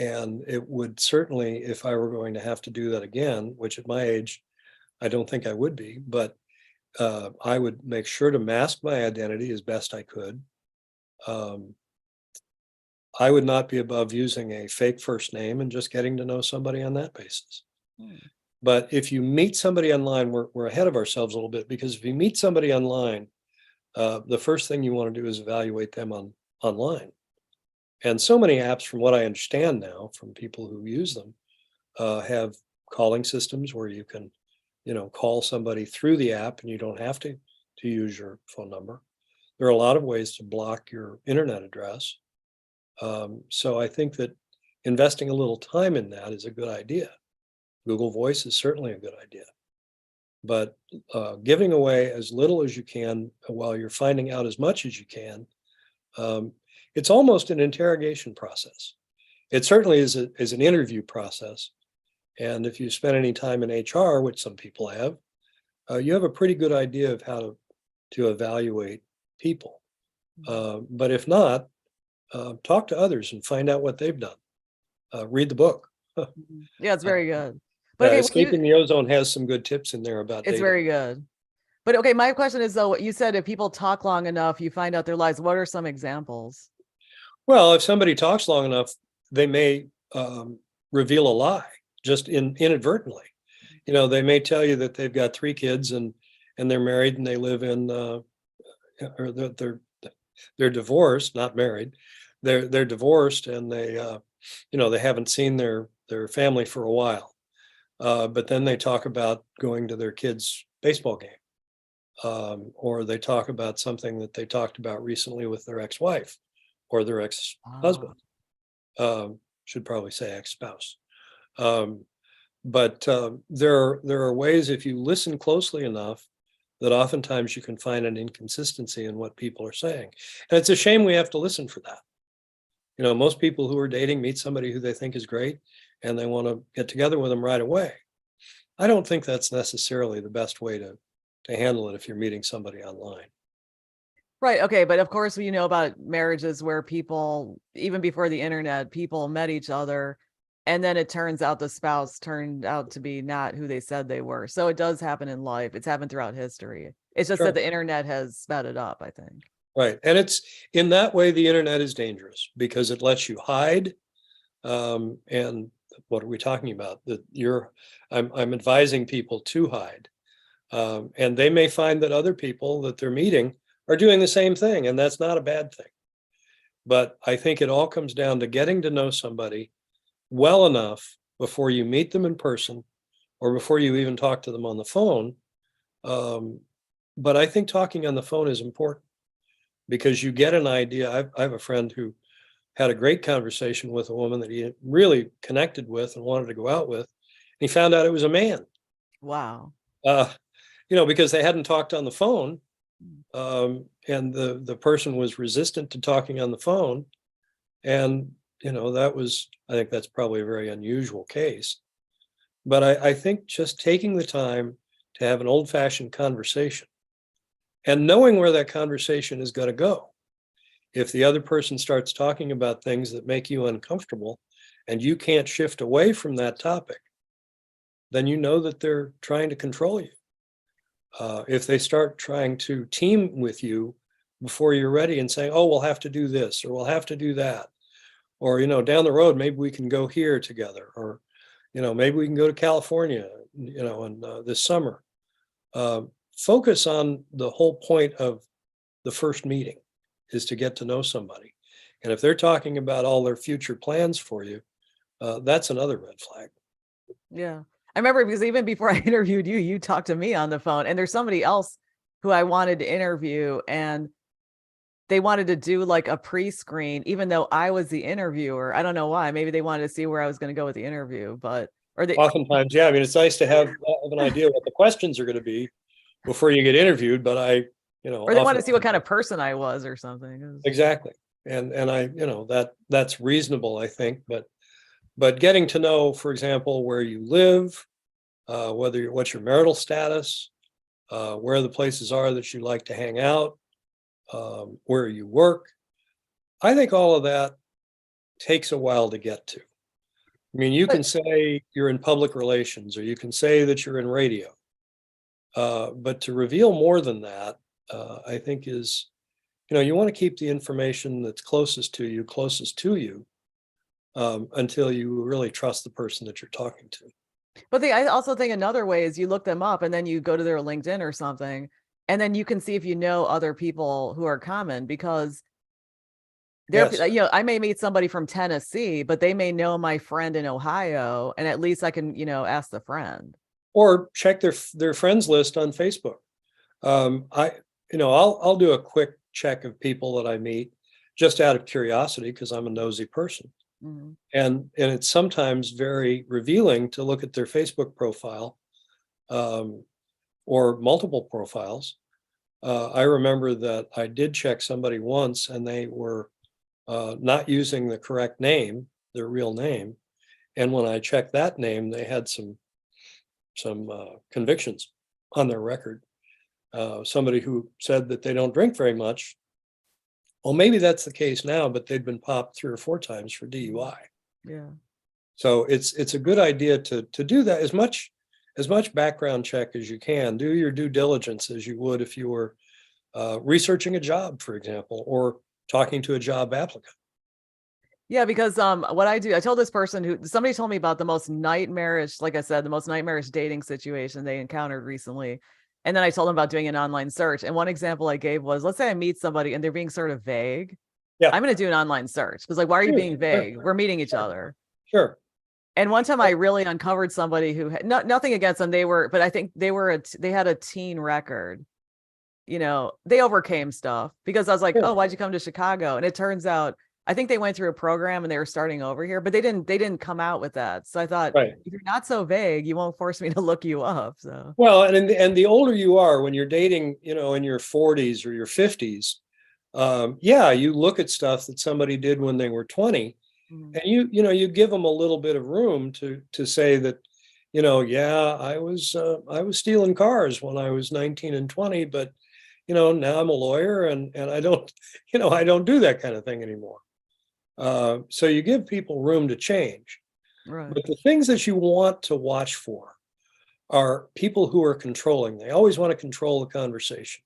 And it would certainly, if I were going to have to do that again, which at my age, I don't think I would be, but I would make sure to mask my identity as best I could. I would not be above using a fake first name and just getting to know somebody on that basis. But if you meet somebody online, we're ahead of ourselves a little bit, because if you meet somebody online, the first thing you want to do is evaluate them online. And so many apps, from what I understand now from people who use them, have calling systems where you can, call somebody through the app and you don't have to use your phone number. There are a lot of ways to block your internet address. So I think that investing a little time in that is a good idea. Google Voice is certainly a good idea. But giving away as little as you can while you're finding out as much as you can, it's almost an interrogation process. It certainly is an interview process. And if you spend any time in HR, which some people have, you have a pretty good idea of how to evaluate people. But if not, talk to others and find out what they've done. Read the book. Yeah, it's very good. But okay, Escaping the Ozone has some good tips in there about it's dating. very good. But okay, my question is, though, you said if people talk long enough, you find out their lies. What are some examples? Well, if somebody talks long enough, they may reveal a lie just inadvertently. They may tell you that they've got 3 kids and and they're married and they live in, or they're divorced, not married. They're divorced and they, they haven't seen their family for a while. But then they talk about going to their kids' baseball game. Or they talk about something that they talked about recently with their ex-wife or their ex-husband. Should probably say ex-spouse. But there are ways, if you listen closely enough, that oftentimes you can find an inconsistency in what people are saying. And it's a shame we have to listen for that. Most people who are dating meet somebody who they think is great and they want to get together with them right away. I don't think that's necessarily the best way to handle it if you're meeting somebody online. Right. Okay. But of course, we know about marriages where people, even before the internet, people met each other and then it turns out the spouse turned out to be not who they said they were. So it does happen in life. It's happened throughout history. It's just Sure. that the internet has sped it up, I think. Right. And it's in that way, the internet is dangerous because it lets you hide. And what are we talking about? I'm advising people to hide. And they may find that other people that they're meeting are doing the same thing, and that's not a bad thing. But I think it all comes down to getting to know somebody well enough before you meet them in person or before you even talk to them on the phone. But I think talking on the phone is important because you get an idea. I have a friend who had a great conversation with a woman that he really connected with and wanted to go out with. And he found out it was a man. Wow. Because they hadn't talked on the phone, and the person was resistant to talking on the phone. And, I think that's probably a very unusual case. But I think just taking the time to have an old-fashioned conversation and knowing where that conversation is going to go. If the other person starts talking about things that make you uncomfortable and you can't shift away from that topic, then you know that they're trying to control you. If they start trying to team with you before you're ready and saying, oh, we'll have to do this, or we'll have to do that, or, down the road, maybe we can go here together, or, maybe we can go to California, and this summer. Focus on the whole point of the first meeting is to get to know somebody. And if they're talking about all their future plans for you, that's another red flag. Yeah. I remember because even before I interviewed you, you talked to me on the phone, and there's somebody else who I wanted to interview, and they wanted to do like a pre-screen, even though I was the interviewer. I don't know why. Maybe they wanted to see where I was going to go with the interview, Oftentimes, yeah. I mean, it's nice to have an idea what the questions are going to be before you get interviewed, but or they want to see what kind of person I was or something. Exactly. And I, that's reasonable, I think, but getting to know, for example, where you live, what's your marital status, where the places are that you like to hang out, where you work. I think all of that takes a while to get to. I mean, you can say you're in public relations, or you can say that you're in radio. But to reveal more than that, I think is, you want to keep the information that's closest to you until you really trust the person that you're talking to. But I also think another way is you look them up and then you go to their LinkedIn or something, and then you can see if you know other people who are common, because Yes. I may meet somebody from Tennessee, but they may know my friend in Ohio, and at least I can, ask the friend. Or check their friends list on Facebook. I'll do a quick check of people that I meet just out of curiosity because I'm a nosy person. Mm-hmm. And it's sometimes very revealing to look at their Facebook profile, or multiple profiles. I remember that I did check somebody once and they were not using the correct name, their real name. And when I checked that name, they had some convictions on their record. Somebody who said that they don't drink very much. Well, maybe that's the case now, but they'd been popped 3 or 4 times for DUI. Yeah. So it's a good idea to do that as much background check as you can. Do your due diligence as you would if you were researching a job, for example, or talking to a job applicant. Yeah, because what I do, I told this person somebody told me about the most nightmarish, like I said, the most nightmarish dating situation they encountered recently. And then I told them about doing an online search. And one example I gave was, let's say I meet somebody and they're being sort of vague. Yeah. I'm going to do an online search because, like, why are you being vague? We're meeting each other. Sure. And one time I really uncovered somebody who had nothing against them. But I think they had a teen record. You know, they overcame stuff because I was like, Sure. oh, why'd you come to Chicago? And it turns out, I think they went through a program and they were starting over here, but they didn't come out with that. So I thought, Right. if you're not so vague, you won't force me to look you up. So, Well, and the older you are, when you're dating, you know, in your 40s or your 50s, yeah, you look at stuff that somebody did when they were 20, and you know, you give them a little bit of room to say that, you know, yeah, I was stealing cars when I was 19 and 20, but you know, now I'm a lawyer and I don't, you know, I don't do that kind of thing anymore. So you give people room to change. right. But the things that you want to watch for are people who are controlling. They always want to control the conversation.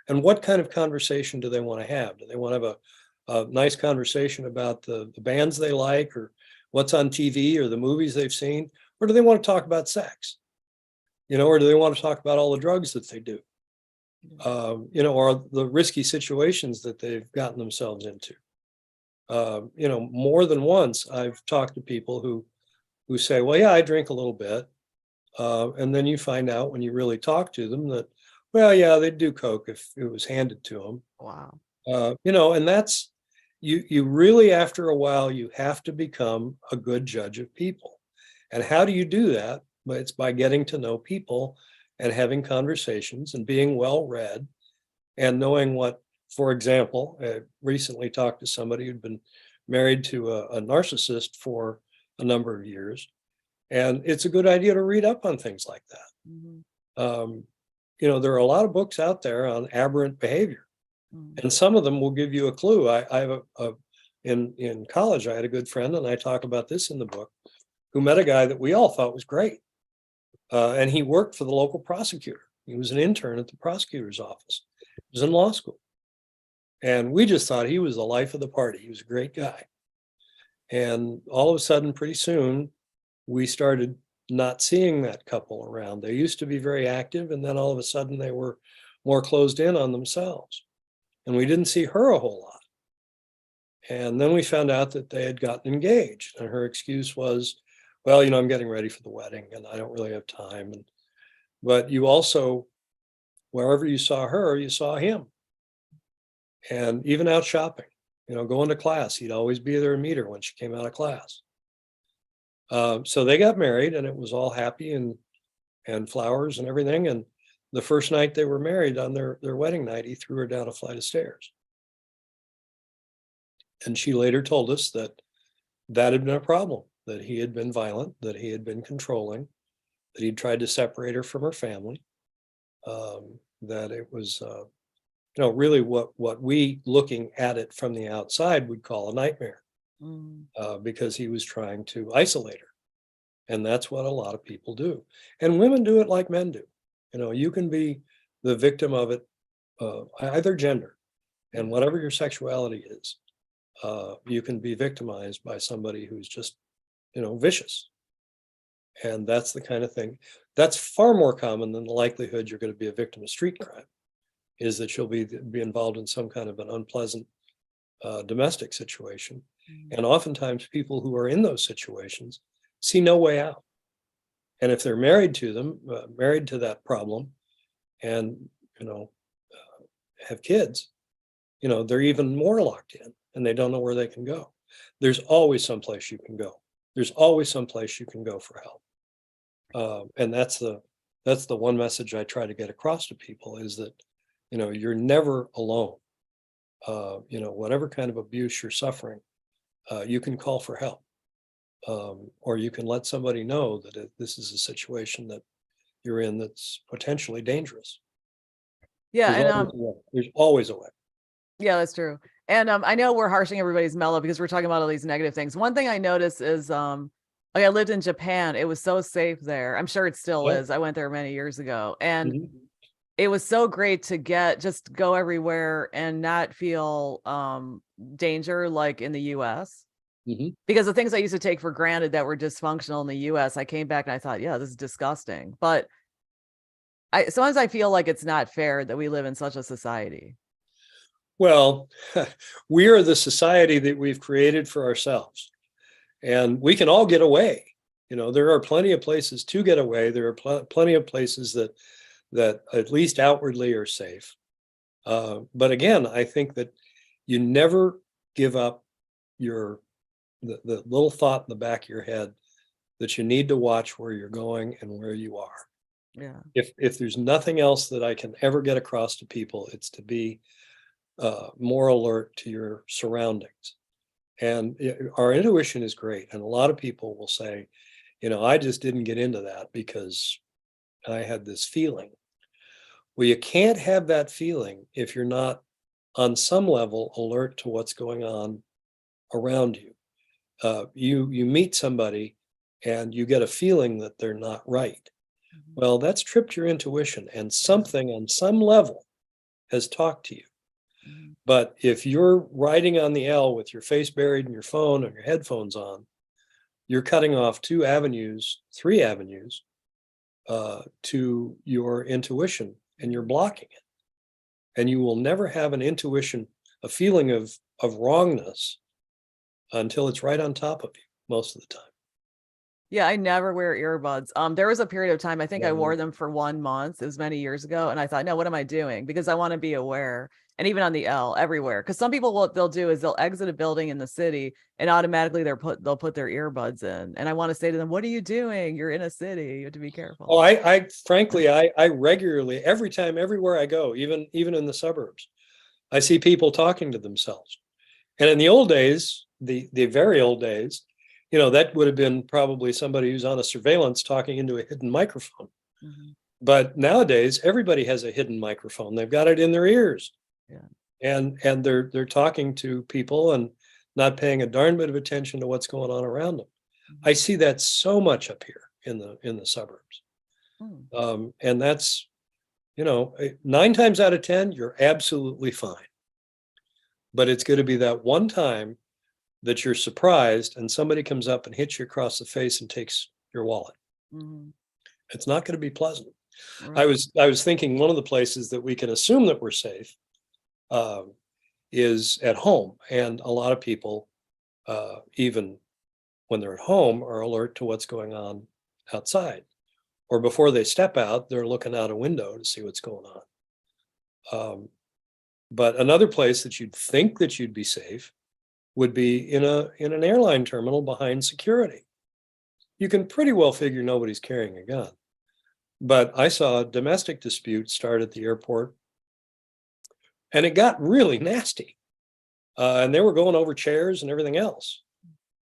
And what kind of conversation do they want to have? Do they want to have a nice conversation about the bands they like or what's on TV or the movies they've seen? Or do they want to talk about sex? You know, or do they want to talk about all the drugs that they do? You know, or the risky situations that they've gotten themselves into. You know, more than once I've talked to people who say, well, yeah, I drink a little bit. And then you find out when you really talk to them that, well, yeah, they'd do coke if it was handed to them. Wow. You know, and that's, you really, after a while, you have to become a good judge of people. And how do you do that? Well, it's by getting to know people and having conversations and being well read and knowing what, for example, I recently talked to somebody who'd been married to a narcissist for a number of years. And it's a good idea to read up on things like that. You know, there are a lot of books out there on aberrant behavior, and some of them will give you a clue. I have in college, I had a good friend, and I talk about this in the book, who met a guy that we all thought was great. And he worked for the local prosecutor. He was an intern at the prosecutor's office. He was in law school. And we just thought he was the life of the party. He was a great guy. And all of a sudden, pretty soon, we started not seeing that couple around. They used to be very active, and then all of a sudden they were more closed in on themselves. And we didn't see her a whole lot. And then we found out that they had gotten engaged, and her excuse was, well, you know, I'm getting ready for the wedding and I don't really have time. But you also, wherever you saw her, you saw him. And even out shopping, you know, going to class, he'd always be there to meet her when she came out of class. So they got married, and it was all happy and flowers and everything. And the first night they were married, on their wedding night, he threw her down a flight of stairs. And she later told us that that had been a problem, that he had been violent, that he had been controlling, that he'd tried to separate her from her family, that it was, you know, really what we, looking at it from the outside, would call a nightmare, because he was trying to isolate her. And that's what a lot of people do. And women do it like men do. You know, you can be the victim of it, either gender, and whatever your sexuality is, you can be victimized by somebody who's just, you know, vicious. And that's the kind of thing that's far more common than the likelihood you're going to be a victim of street crime, is that you'll be involved in some kind of an unpleasant domestic situation. And oftentimes people who are in those situations see no way out. And if they're married to them, married to that problem, and, you know, have kids, you know, they're even more locked in and they don't know where they can go. There's always someplace you can go. There's always someplace you can go for help. And that's the one message I try to get across to people, is that, you know, you're never alone. You know, whatever kind of abuse you're suffering, you can call for help. Or you can let somebody know that this is a situation that you're in that's potentially dangerous. Yeah. There's And always a way. There's always a way. yeah, that's true. And I know we're harshing everybody's mellow because we're talking about all these negative things. One thing I noticed is like, I lived in Japan. It was so safe there. I'm sure it still Yeah. is. I went there many years ago, and Mhm. it was so great to just go everywhere and not feel danger like in the US. Mhm. Because the things I used to take for granted that were dysfunctional in the US, I came back and I thought, yeah, this is disgusting. But sometimes I feel like it's not fair that we live in such a society. Well, we are the society that we've created for ourselves, and we can all get away. There are plenty of places to get away. There are plenty of places that at least outwardly are safe. But again, I think that you never give up the little thought in the back of your head that you need to watch where you're going and where you are. Yeah. If there's nothing else that I can ever get across to people, it's to be more alert to your surroundings. And our intuition is great. And a lot of people will say, I just didn't get into that because I had this feeling. Well, you can't have that feeling if you're not on some level alert to what's going on around you. You meet somebody and you get a feeling that they're not right. Well, that's tripped your intuition, and something on some level has talked to you. But if you're riding on the L with your face buried in your phone and your headphones on, you're cutting off 3 avenues to your intuition, and you're blocking it. And you will never have an intuition, a feeling of wrongness until it's right on top of you most of the time. Yeah, I never wear earbuds. There was a period of time, I think I wore them for 1 month. It was many years ago. And I thought, no, what am I doing? Because I want to be aware. And even on the L, everywhere. Because some people, what they'll do is they'll exit a building in the city and automatically they'll put their earbuds in. And I want to say to them, what are you doing? You're in a city. You have to be careful. Oh, I frankly, I regularly, every time, everywhere I go, even in the suburbs, I see people talking to themselves. And in the old days, the very old days, that would have been probably somebody who's on a surveillance talking into a hidden microphone. Mm-hmm. But nowadays, everybody has a hidden microphone. They've got it in their ears. Yeah. And they're talking to people and not paying a darn bit of attention to what's going on around them. Mm-hmm. I see that so much up here in the suburbs. Mm. And that's, 9 times out of 10, you're absolutely fine. But it's going to be that one time that you're surprised and somebody comes up and hits you across the face and takes your wallet. Mm-hmm. It's not going to be pleasant. Right. I was thinking one of the places that we can assume that we're safe is at home. And a lot of people, even when they're at home, are alert to what's going on outside. Or before they step out, they're looking out a window to see what's going on. But another place that you'd think that you'd be safe would be in an airline terminal behind security. You can pretty well figure nobody's carrying a gun. But I saw a domestic dispute start at the airport, and it got really nasty. And they were going over chairs and everything else.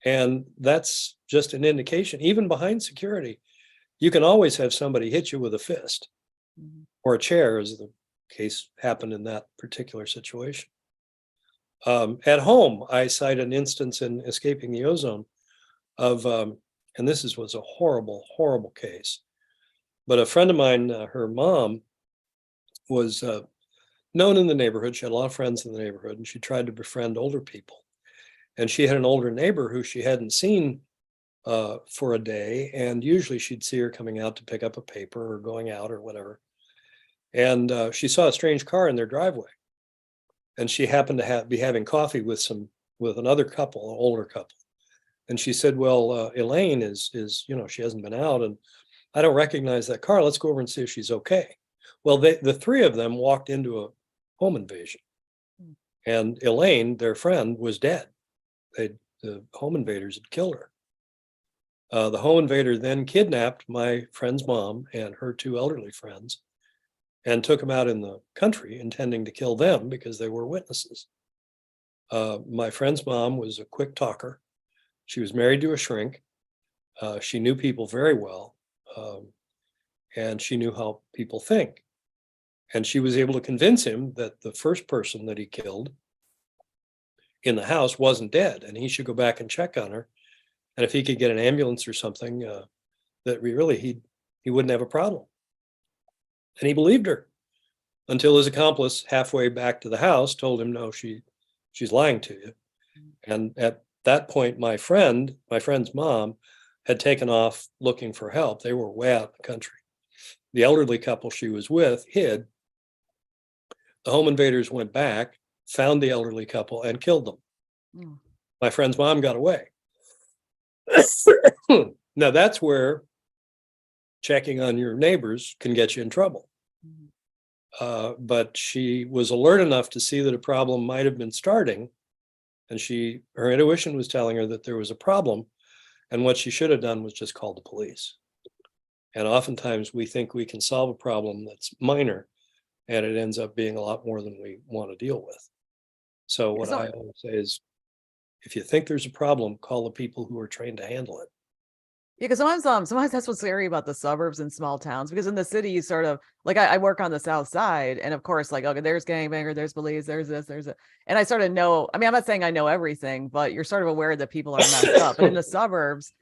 And that's just an indication, even behind security, you can always have somebody hit you with a fist or a chair, as the case happened in that particular situation. At home, I cite an instance in Escaping the Ozone of, and this was a horrible, horrible case. But a friend of mine, her mom, was known in the neighborhood. She had a lot of friends in the neighborhood, and she tried to befriend older people. And she had an older neighbor who she hadn't seen for a day, and usually she'd see her coming out to pick up a paper or going out or whatever. And she saw a strange car in their driveway. And she happened to be having coffee with another couple, an older couple. And she said, well, Elaine is, she hasn't been out and I don't recognize that car. Let's go over and see if she's okay. Well, the 3 of them walked into a home invasion. And Elaine, their friend, was dead. The home invaders had killed her. The home invader then kidnapped my friend's mom and her 2 elderly friends and took them out in the country, intending to kill them because they were witnesses. My friend's mom was a quick talker. She was married to a shrink. She knew people very well, and she knew how people think. And she was able to convince him that the first person that he killed in the house wasn't dead, and he should go back and check on her. And if he could get an ambulance or something, that he wouldn't have a problem. And he believed her until his accomplice, halfway back to the house, told him, no, she's lying to you. And at that point, my friend's mom had taken off looking for help. They were way out in the country. The elderly couple she was with hid. The home invaders went back, found the elderly couple, and killed them. Mm. My friend's mom got away. Now that's where checking on your neighbors can get you in trouble. But she was alert enough to see that a problem might have been starting, and her intuition was telling her that there was a problem, and what she should have done was just call the police. And oftentimes we think we can solve a problem that's minor, and it ends up being a lot more than we want to deal with. So what I always say is, if you think there's a problem, call the people who are trained to handle it. Yeah, because sometimes that's what's scary about the suburbs and small towns. Because in the city, you sort of like I work on the south side, and of course, like, okay, there's gangbanger, there's police, there's this, there's a, and I sort of know. I mean, I'm not saying I know everything, but you're sort of aware that people are messed up. But in the suburbs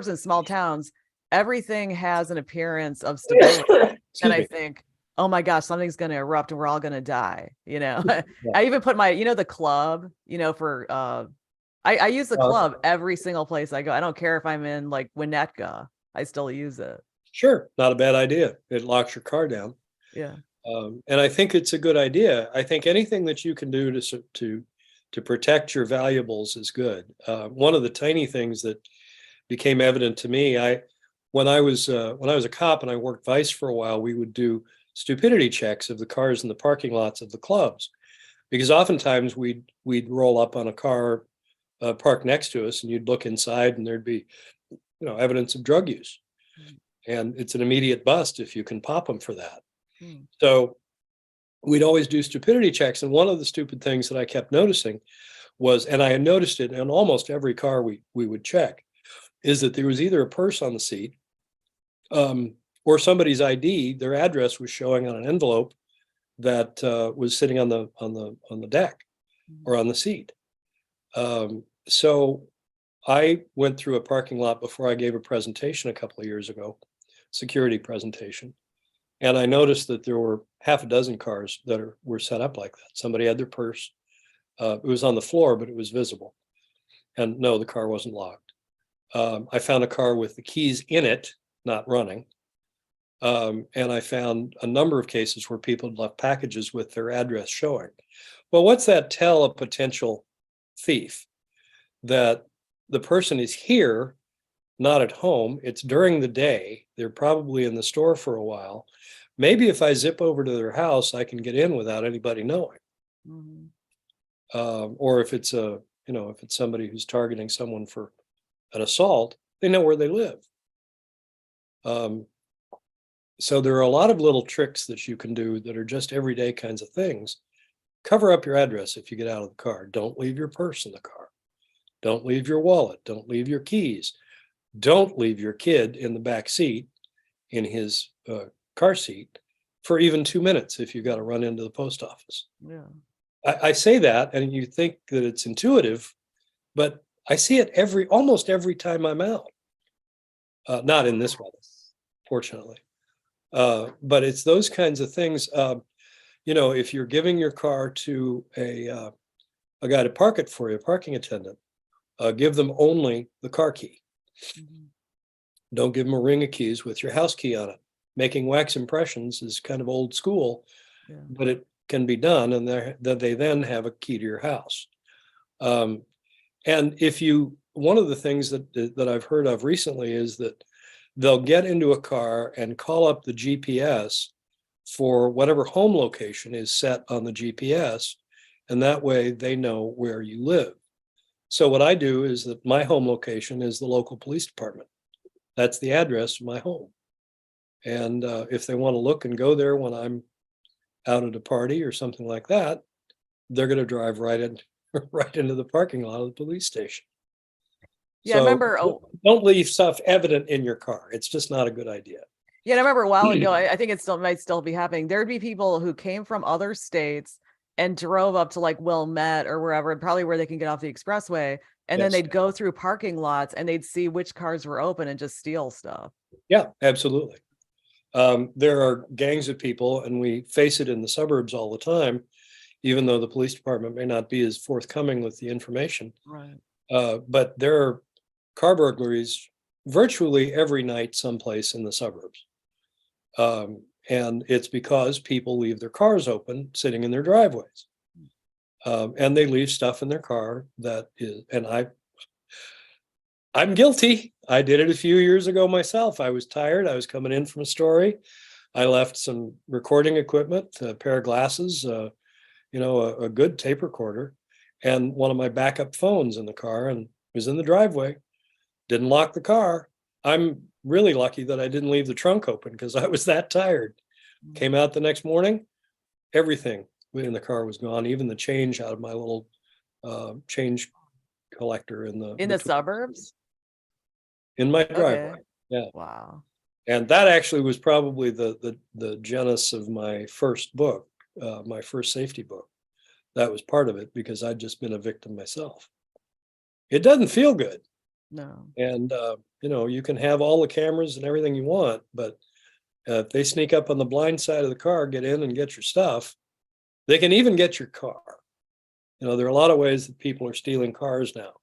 and small towns, everything has an appearance of stability, and I think, oh my gosh, something's going to erupt, and we're all going to die. You know, I even put my, the club, for I use the club every single place I go. I don't care if I'm in like Winnetka, I still use it. Sure, not a bad idea. It locks your car down. Yeah. And I think it's a good idea. I think anything that you can do to protect your valuables is good. One of the tiny things that became evident to me, when I was a cop and I worked vice for a while, we would do stupidity checks of the cars in the parking lots of the clubs, because oftentimes we'd roll up on a car parked next to us, and you'd look inside, and there'd be, evidence of drug use, and it's an immediate bust if you can pop them for that. So we'd always do stupidity checks, and one of the stupid things that I kept noticing was, and I had noticed it in almost every car we would check, is that there was either a purse on the seat, or somebody's ID, their address was showing on an envelope that was sitting on the deck or on the seat. So I went through a parking lot before I gave a presentation a couple of years ago, security presentation, and I noticed that there were half a dozen cars that were set up like that. Somebody had their purse. It was on the floor, but it was visible. And no, the car wasn't locked. I found a car with the keys in it, not running. And I found a number of cases where people had left packages with their address showing. Well, what's that tell a potential thief? That the person is here, not at home. It's during the day. They're probably in the store for a while. Maybe if I zip over to their house, I can get in without anybody knowing. Or if it's if it's somebody who's targeting someone for an assault, they know where they live. So there are a lot of little tricks that you can do that are just everyday kinds of things. Cover up your address if you get out of the car. Don't leave your purse in the car. Don't leave your wallet. Don't leave your keys. Don't leave your kid in the back seat in his car seat for even 2 minutes if you got to run into the post office. Yeah. I say that, and you think that it's intuitive, but I see it almost every time I'm out. Not in this weather, fortunately. But it's those kinds of things. If you're giving your car to a guy to park it for you, a parking attendant, give them only the car key. Don't give them a ring of keys with your house key on it. Making wax impressions is kind of old school, but it can be done, and that they then have a key to your house. And one of the things that I've heard of recently is that they'll get into a car and call up the GPS for whatever home location is set on the GPS, and that way they know where you live. So what I do is that my home location is the local police department. That's the address of my home. And if they want to look and go there when I'm out at a party or something like that, they're going to drive right into the parking lot of the police station. Yeah, so, I remember. Don't leave stuff evident in your car. It's just not a good idea. Yeah, I remember a while ago. I think it might still be happening. There'd be people who came from other states and drove up to like Wilmette or wherever, probably where they can get off the expressway, and then they'd go through parking lots and they'd see which cars were open and just steal stuff. Yeah, absolutely. There are gangs of people, and we face it in the suburbs all the time, even though the police department may not be as forthcoming with the information. Right. But there are car burglaries virtually every night someplace in the suburbs. And it's because people leave their cars open, sitting in their driveways. And they leave stuff in their car that is, and I'm guilty. I did it a few years ago myself. I was tired. I was coming in from a story. I left some recording equipment, a pair of glasses, a good tape recorder, and one of my backup phones in the car, and was in the driveway. Didn't lock the car. I'm really lucky that I didn't leave the trunk open because I was that tired. Came out the next morning, everything in the car was gone, even the change out of my little change collector in the suburbs, in my driveway. Okay. Yeah. Wow. And that actually was probably the genesis of my first book, my first safety book. That was part of it because I'd just been a victim myself. It doesn't feel good. No. And you can have all the cameras and everything you want, but if they sneak up on the blind side of the car, get in and get your stuff, they can even get your car. There are a lot of ways that people are stealing cars now,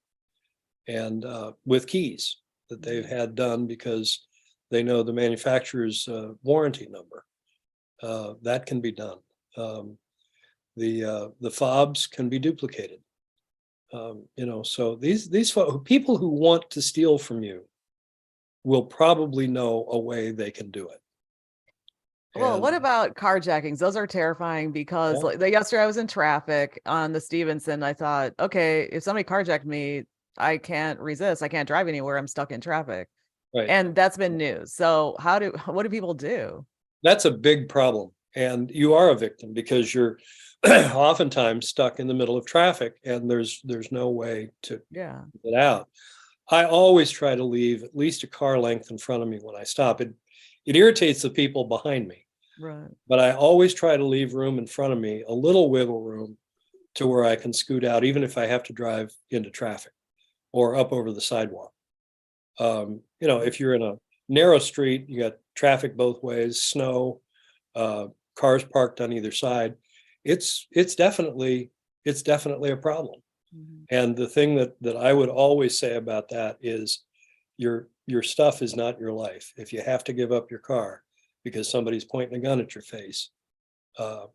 and with keys that they've had done because they know the manufacturer's warranty number. That can be done. The fobs can be duplicated. So these people who want to steal from you will probably know a way they can do it. Well, what about carjackings? Those are terrifying because yesterday I was in traffic on the Stevenson. I thought, okay, if somebody carjacked me, I can't resist. I can't drive anywhere. I'm stuck in traffic. Right. And that's been news. So what do people do? That's a big problem. And you are a victim because you're oftentimes stuck in the middle of traffic and there's no way to get out. I always try to leave at least a car length in front of me when I stop. It irritates the people behind me. Right. But I always try to leave room in front of me, a little wiggle room to where I can scoot out, even if I have to drive into traffic or up over the sidewalk. If you're in a narrow street, you got traffic both ways, snow, cars parked on either side. It's definitely a problem. Mm-hmm. And the thing that I would always say about that is your stuff is not your life. If you have to give up your car because somebody's pointing a gun at your face,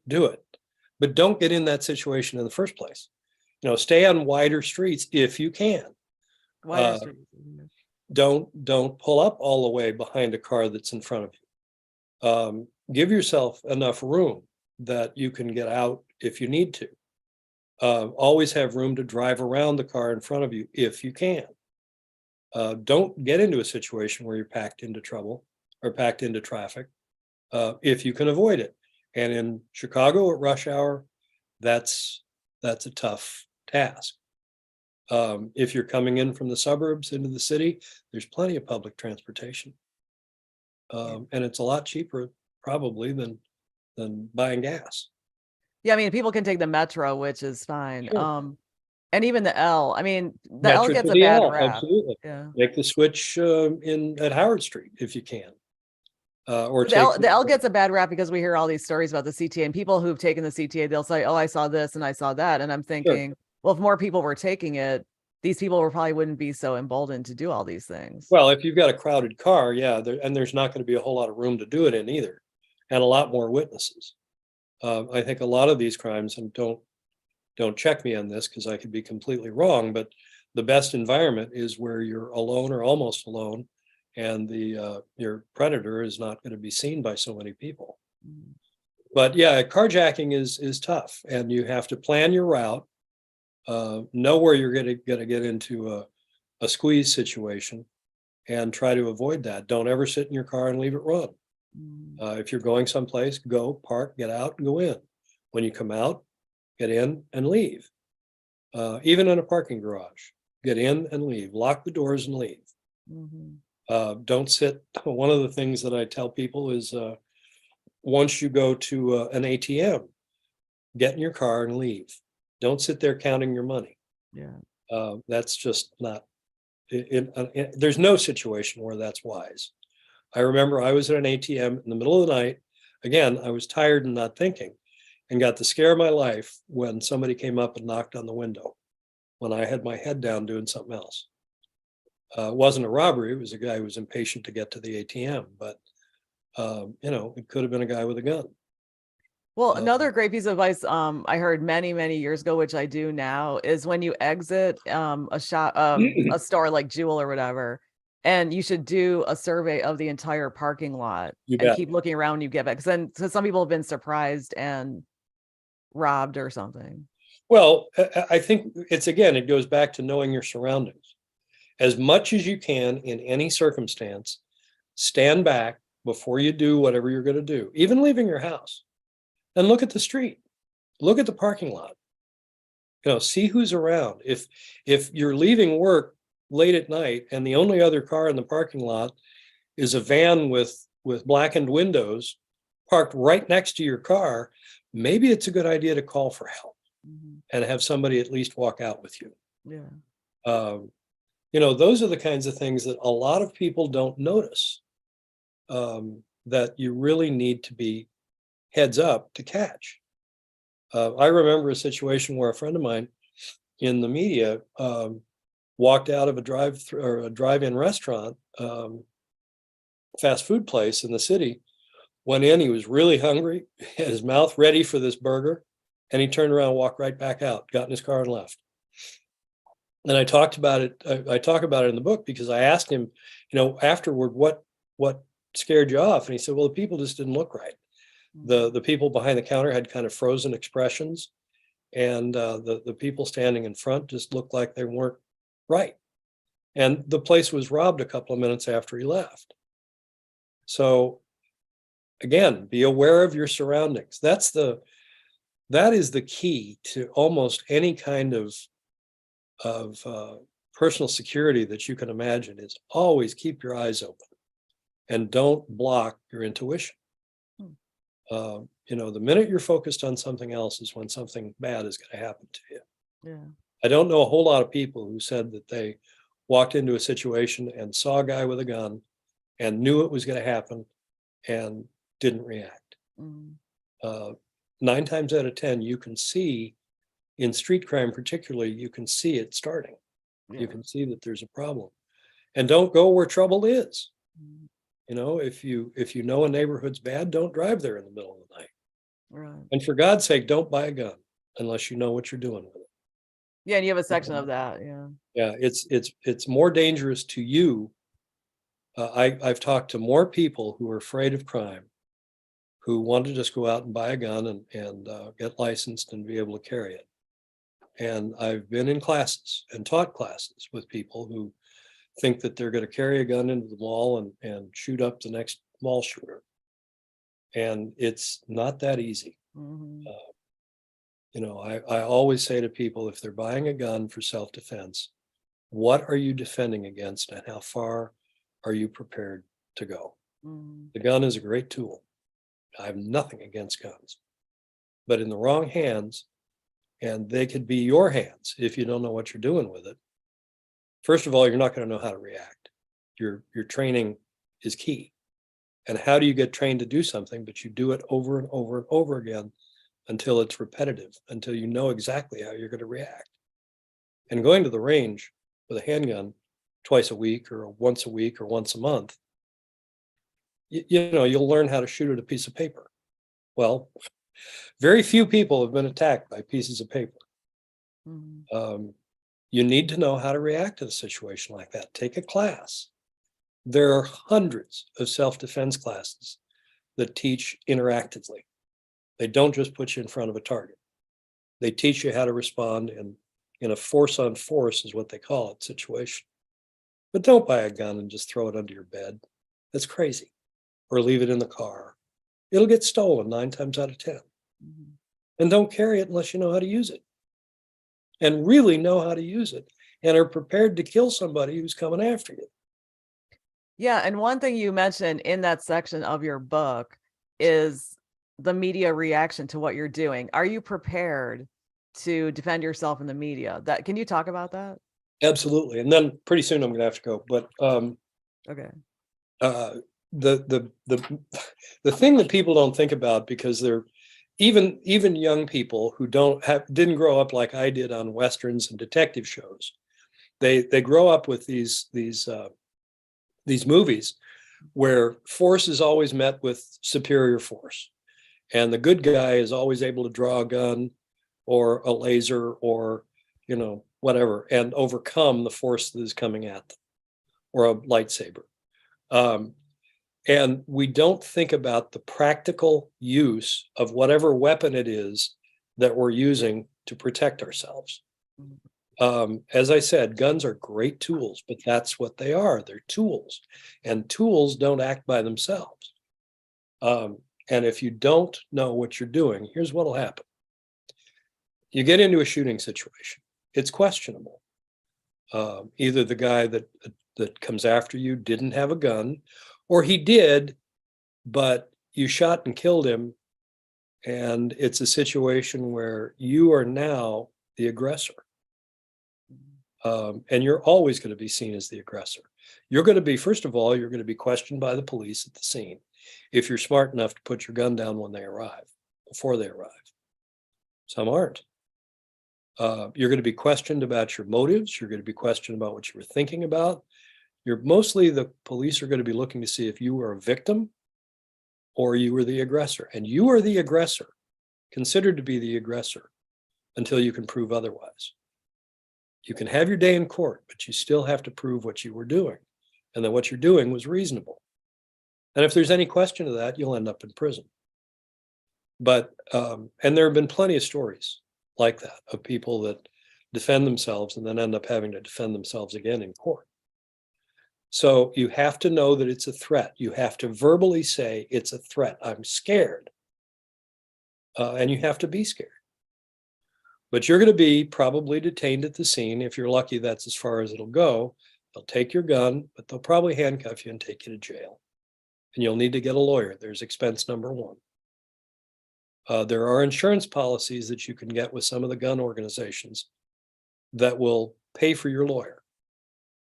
do it. But don't get in that situation in the first place. Stay on wider streets if you can. Wider streets. Don't pull up all the way behind a car that's in front of you. Give yourself enough room that you can get out if you need to. Always have room to drive around the car in front of you if you can. Don't get into a situation where you're packed into trouble or packed into traffic if you can avoid it. And in Chicago at rush hour, that's a tough task. If you're coming in from the suburbs into the city, there's plenty of public transportation. And it's a lot cheaper probably than buying gas. Yeah, I mean, people can take the metro, which is fine. Sure. And even the L. I mean, the Metro L gets to a the bad L, rap. absolutely. Yeah. Make the switch at Howard Street if you can. Or the L gets a bad rap because we hear all these stories about the CTA and people who've taken the CTA, they'll say, oh, I saw this and I saw that. And I'm thinking, well, if more people were taking it, these people probably wouldn't be so emboldened to do all these things. Well, if you've got a crowded car, there's not going to be a whole lot of room to do it in either, and a lot more witnesses. I think a lot of these crimes, and don't check me on this because I could be completely wrong, but the best environment is where you're alone or almost alone, and your predator is not going to be seen by so many people. Mm. But yeah, carjacking is tough, and you have to plan your route, know where you're going to get into a squeeze situation, and try to avoid that. Don't ever sit in your car and leave it run. Mm. If you're going someplace, go park, get out, and go in. When you come out, get in and leave. Even in a parking garage, get in and leave. Lock the doors and leave. Mm-hmm. Don't sit. One of the things that I tell people is once you go to an ATM, get in your car and leave. Don't sit there counting your money. Yeah, that's just not. There's no situation where that's wise. I remember I was at an ATM in the middle of the night. Again, I was tired and not thinking, and got the scare of my life when somebody came up and knocked on the window when I had my head down doing something else. It wasn't a robbery. It was a guy who was impatient to get to the ATM, but It could have been a guy with a gun. Well, another great piece of advice I heard many, many years ago, which I do now, is when you exit a shop, a store like Jewel or whatever, and you should do a survey of the entire parking lot You and bet. keep looking around when you get back. Because some people have been surprised and robbed or something. Well, I think it goes back to knowing your surroundings. As much as you can in any circumstance, stand back before you do whatever you're going to do, even leaving your house, and look at the street, look at the parking lot, see who's around. If you're leaving work late at night and the only other car in the parking lot is a van with blackened windows parked right next to your car, maybe it's a good idea to call for help and have somebody at least walk out with you. Yeah. Those are the kinds of things that a lot of people don't notice, that you really need to be heads up to catch. I remember a situation where a friend of mine in the media walked out of a drive-in restaurant, fast food place in the city, went in, he was really hungry, had his mouth ready for this burger, and he turned around, walked right back out, got in his car and left. And I talked about it. I talk about it in the book because I asked him, afterward, what scared you off? And he said, well, the people just didn't look right. The people behind the counter had kind of frozen expressions, and the people standing in front just looked like they weren't right. And the place was robbed a couple of minutes after he left. So again, be aware of your surroundings. That is the key to almost any kind of personal security that you can imagine, is always keep your eyes open and don't block your intuition. The minute you're focused on something else is when something bad is going to happen to you. Yeah. I don't know a whole lot of people who said that they walked into a situation and saw a guy with a gun and knew it was going to happen and didn't react. 9 times out of 10, you can see, in street crime particularly, you can see it starting. Yeah. You can see that there's a problem. And don't go where trouble is. If you know a neighborhood's bad, don't drive there in the middle of the night. Right. And for God's sake, don't buy a gun unless you know what you're doing with it. Yeah, and you have a section of that. Yeah. Yeah, it's more dangerous to you. I've talked to more people who are afraid of crime, who want to just go out and buy a gun and get licensed and be able to carry it. And I've been in classes and taught classes with people who think that they're going to carry a gun into the mall and shoot up the next mall shooter. And it's not that easy. I always say to people, if they're buying a gun for self-defense, what are you defending against and how far are you prepared to go? The gun is a great tool. I have nothing against guns, but in the wrong hands, and they could be your hands if you don't know what you're doing with it. First of all, you're not going to know how to react. Your training is key. And how do you get trained to do something, but you do it over and over and over again until it's repetitive, until you know exactly how you're going to react. And going to the range with a handgun twice a week or once a week or once a month, you'll learn how to shoot at a piece of paper. Well, very few people have been attacked by pieces of paper. You need to know how to react to a situation like that. Take a class. There are hundreds of self-defense classes that teach interactively. They don't just put you in front of a target. They teach you how to respond in a force on force, is what they call it, situation. But don't buy a gun and just throw it under your bed. That's crazy. Or leave it in the car. It'll get stolen 9 times out of 10. And don't carry it unless you know how to use it. And really know how to use it and are prepared to kill somebody who's coming after you. Yeah. And one thing you mentioned in that section of your book is the media reaction to what you're doing. Are you prepared to defend yourself in the media? Can you talk about that? Absolutely. And then pretty soon I'm going to have to go. But okay. The thing that people don't think about, because they're even young people who didn't grow up like I did on Westerns and detective shows, they grow up with these movies where force is always met with superior force. And the good guy is always able to draw a gun or a laser or, whatever, and overcome the force that is coming at them, or a lightsaber. And we don't think about the practical use of whatever weapon it is that we're using to protect ourselves. As I said, guns are great tools, but that's what they are. They're tools, and tools don't act by themselves. And if you don't know what you're doing, here's what'll happen. You get into a shooting situation. It's questionable. Either the guy that comes after you didn't have a gun, or he did, but you shot and killed him. And it's a situation where you are now the aggressor. And you're always going to be seen as the aggressor. You're going to be, first of all, you're going to be questioned by the police at the scene if you're smart enough to put your gun down when they arrive, before they arrive. Some aren't. You're going to be questioned about your motives. You're going to be questioned about what you were thinking about. Mostly the police are going to be looking to see if you were a victim or you were the aggressor. And you are the aggressor, considered to be the aggressor, until you can prove otherwise. You can have your day in court, but you still have to prove what you were doing and that what you're doing was reasonable. And if there's any question of that, you'll end up in prison. But, and there have been plenty of stories like that of people that defend themselves and then end up having to defend themselves again in court. So you have to know that it's a threat. You have to verbally say it's a threat. I'm scared. And you have to be scared. But you're going to be probably detained at the scene. If you're lucky, that's as far as it'll go. They'll take your gun, but they'll probably handcuff you and take you to jail. And you'll need to get a lawyer. There's expense number one. There are insurance policies that you can get with some of the gun organizations that will pay for your lawyer.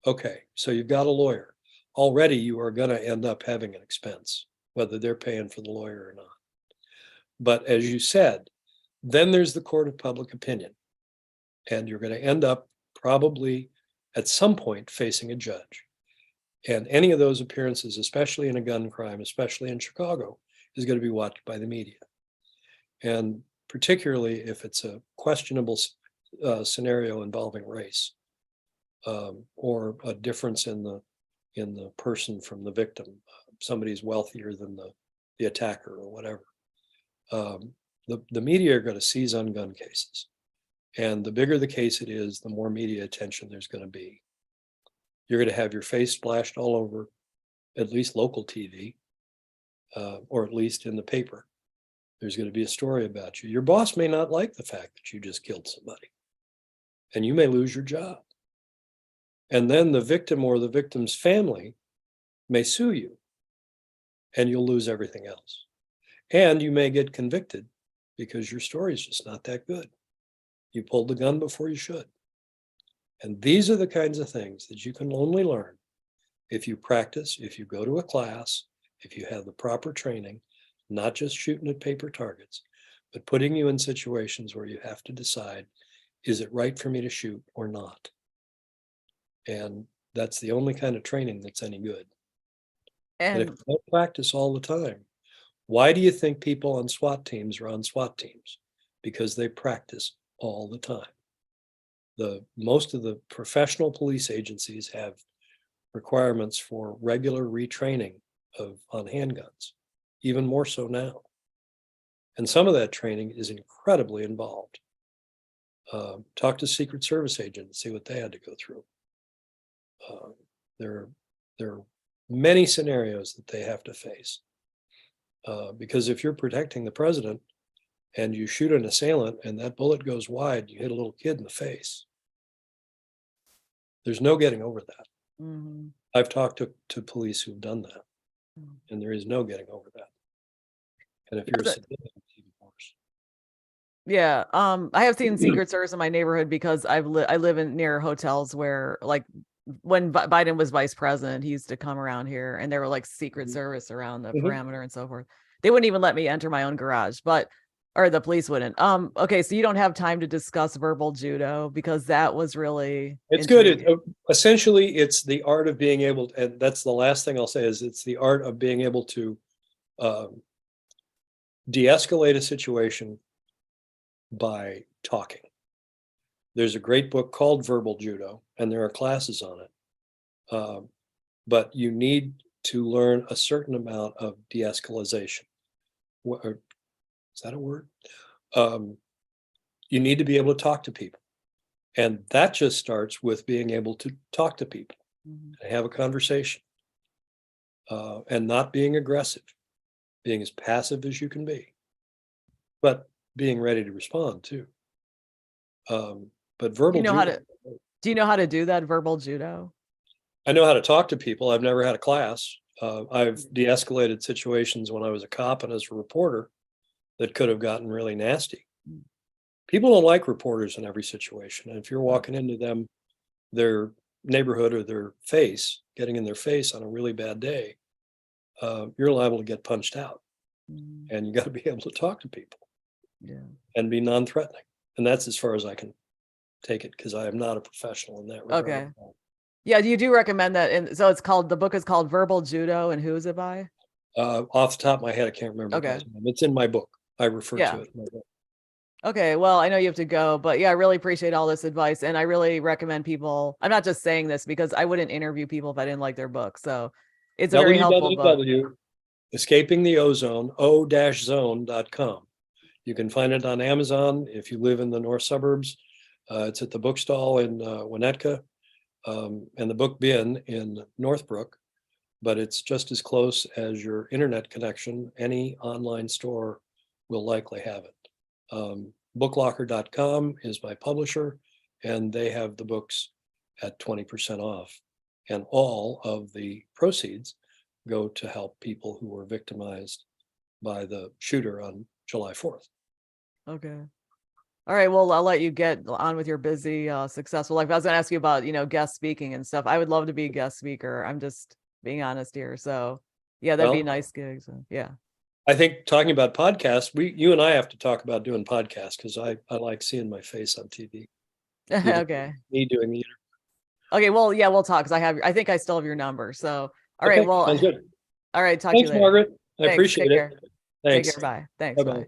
Okay, so you've got a lawyer. Already you are going to end up having an expense, whether they're paying for the lawyer or not. But as you said, then there's the court of public opinion. And you're going to end up probably at some point facing a judge. And any of those appearances, especially in a gun crime, especially in Chicago, is going to be watched by the media. And particularly if it's a questionable scenario involving race, or a difference in the person from the victim. Somebody's wealthier than the attacker or whatever. The media are going to seize on gun cases. And the bigger the case it is, the more media attention there's going to be. You're going to have your face splashed all over at least local TV, or at least in the paper. There's going to be a story about you. Your boss may not like the fact that you just killed somebody, and you may lose your job. And then the victim or the victim's family may sue you, and you'll lose everything else. And you may get convicted because your story is just not that good. You pulled the gun before you should. And these are the kinds of things that you can only learn if you practice, if you go to a class, if you have the proper training, not just shooting at paper targets, but putting you in situations where you have to decide, is it right for me to shoot or not? And that's the only kind of training that's any good. And if you don't practice all the time, why do you think people on SWAT teams are on SWAT teams? Because they practice all the time. Most of the professional police agencies have requirements for regular retraining on handguns, even more so now. And some of that training is incredibly involved. Talk to Secret Service agents, see what they had to go through. There are many scenarios that they have to face. Because if you're protecting the president and you shoot an assailant and that bullet goes wide, you hit a little kid in the face. There's no getting over that. Mm-hmm. I've talked to police who've done that, and there is no getting over that. And if you're a civilian, it's even worse. Yeah, I have seen Secret Service in my neighborhood because I live near hotels where, like, when Biden was vice president, he used to come around here, and there were like Secret Service around the perimeter and so forth. They wouldn't even let me enter my own garage. But or the police wouldn't. Okay, so you don't have time to discuss verbal judo because that was really It's good. intriguing. Essentially, it's the art of being able to, and that's the last thing I'll say is it's the art of being able to de-escalate a situation by talking. There's a great book called Verbal Judo, and there are classes on it. But you need to learn a certain amount of de-escalation. Is that a word? You need to be able to talk to people. And that just starts with being able to talk to people and have a conversation, and not being aggressive, being as passive as you can be, but being ready to respond too. But Do verbal you know how judo, to do you know how to do that verbal judo? I know how to talk to people. I've never had a class. I've de-escalated situations when I was a cop and as a reporter that could have gotten really nasty. People don't like reporters in every situation. And if you're walking into them, their neighborhood or their face, getting in their face on a really bad day, you're liable to get punched out. And you got to be able to talk to people and be non-threatening. And that's as far as I can take it because I am not a professional in that regard. Okay. Yeah, you do recommend that. And so the book is called Verbal Judo, and who is it by? Off the top of my head, I can't remember. Okay. It's in my book. I refer Yeah. to it in my book. Okay, well, I know you have to go, but yeah, I really appreciate all this advice. And I really recommend people, I'm not just saying this because I wouldn't interview people if I didn't like their book. So it's a very helpful book. Escaping the Ozone, o-zone.com. You can find it on Amazon if you live in the north suburbs. It's at the bookstall in Winnetka, and the book bin in Northbrook, but it's just as close as your internet connection. Any online store will likely have it. Booklocker.com is my publisher, and they have the books at 20% off. And all of the proceeds go to help people who were victimized by the shooter on July 4th. Okay. All right. Well, I'll let you get on with your busy, successful life. I was going to ask you about, guest speaking and stuff. I would love to be a guest speaker. I'm just being honest here. So yeah, that'd be a nice gig. So yeah. I think talking about podcasts, you and I have to talk about doing podcasts because I like seeing my face on TV. Okay. Me doing the interview. Okay. Well, yeah, we'll talk because I think I still have your number. So, all Okay, right. Well, sounds good. all right. Talk Thanks, to you later. Margaret. I Thanks. appreciate Take it. care. Thanks. Take care. Bye. Thanks. Bye-bye. Bye.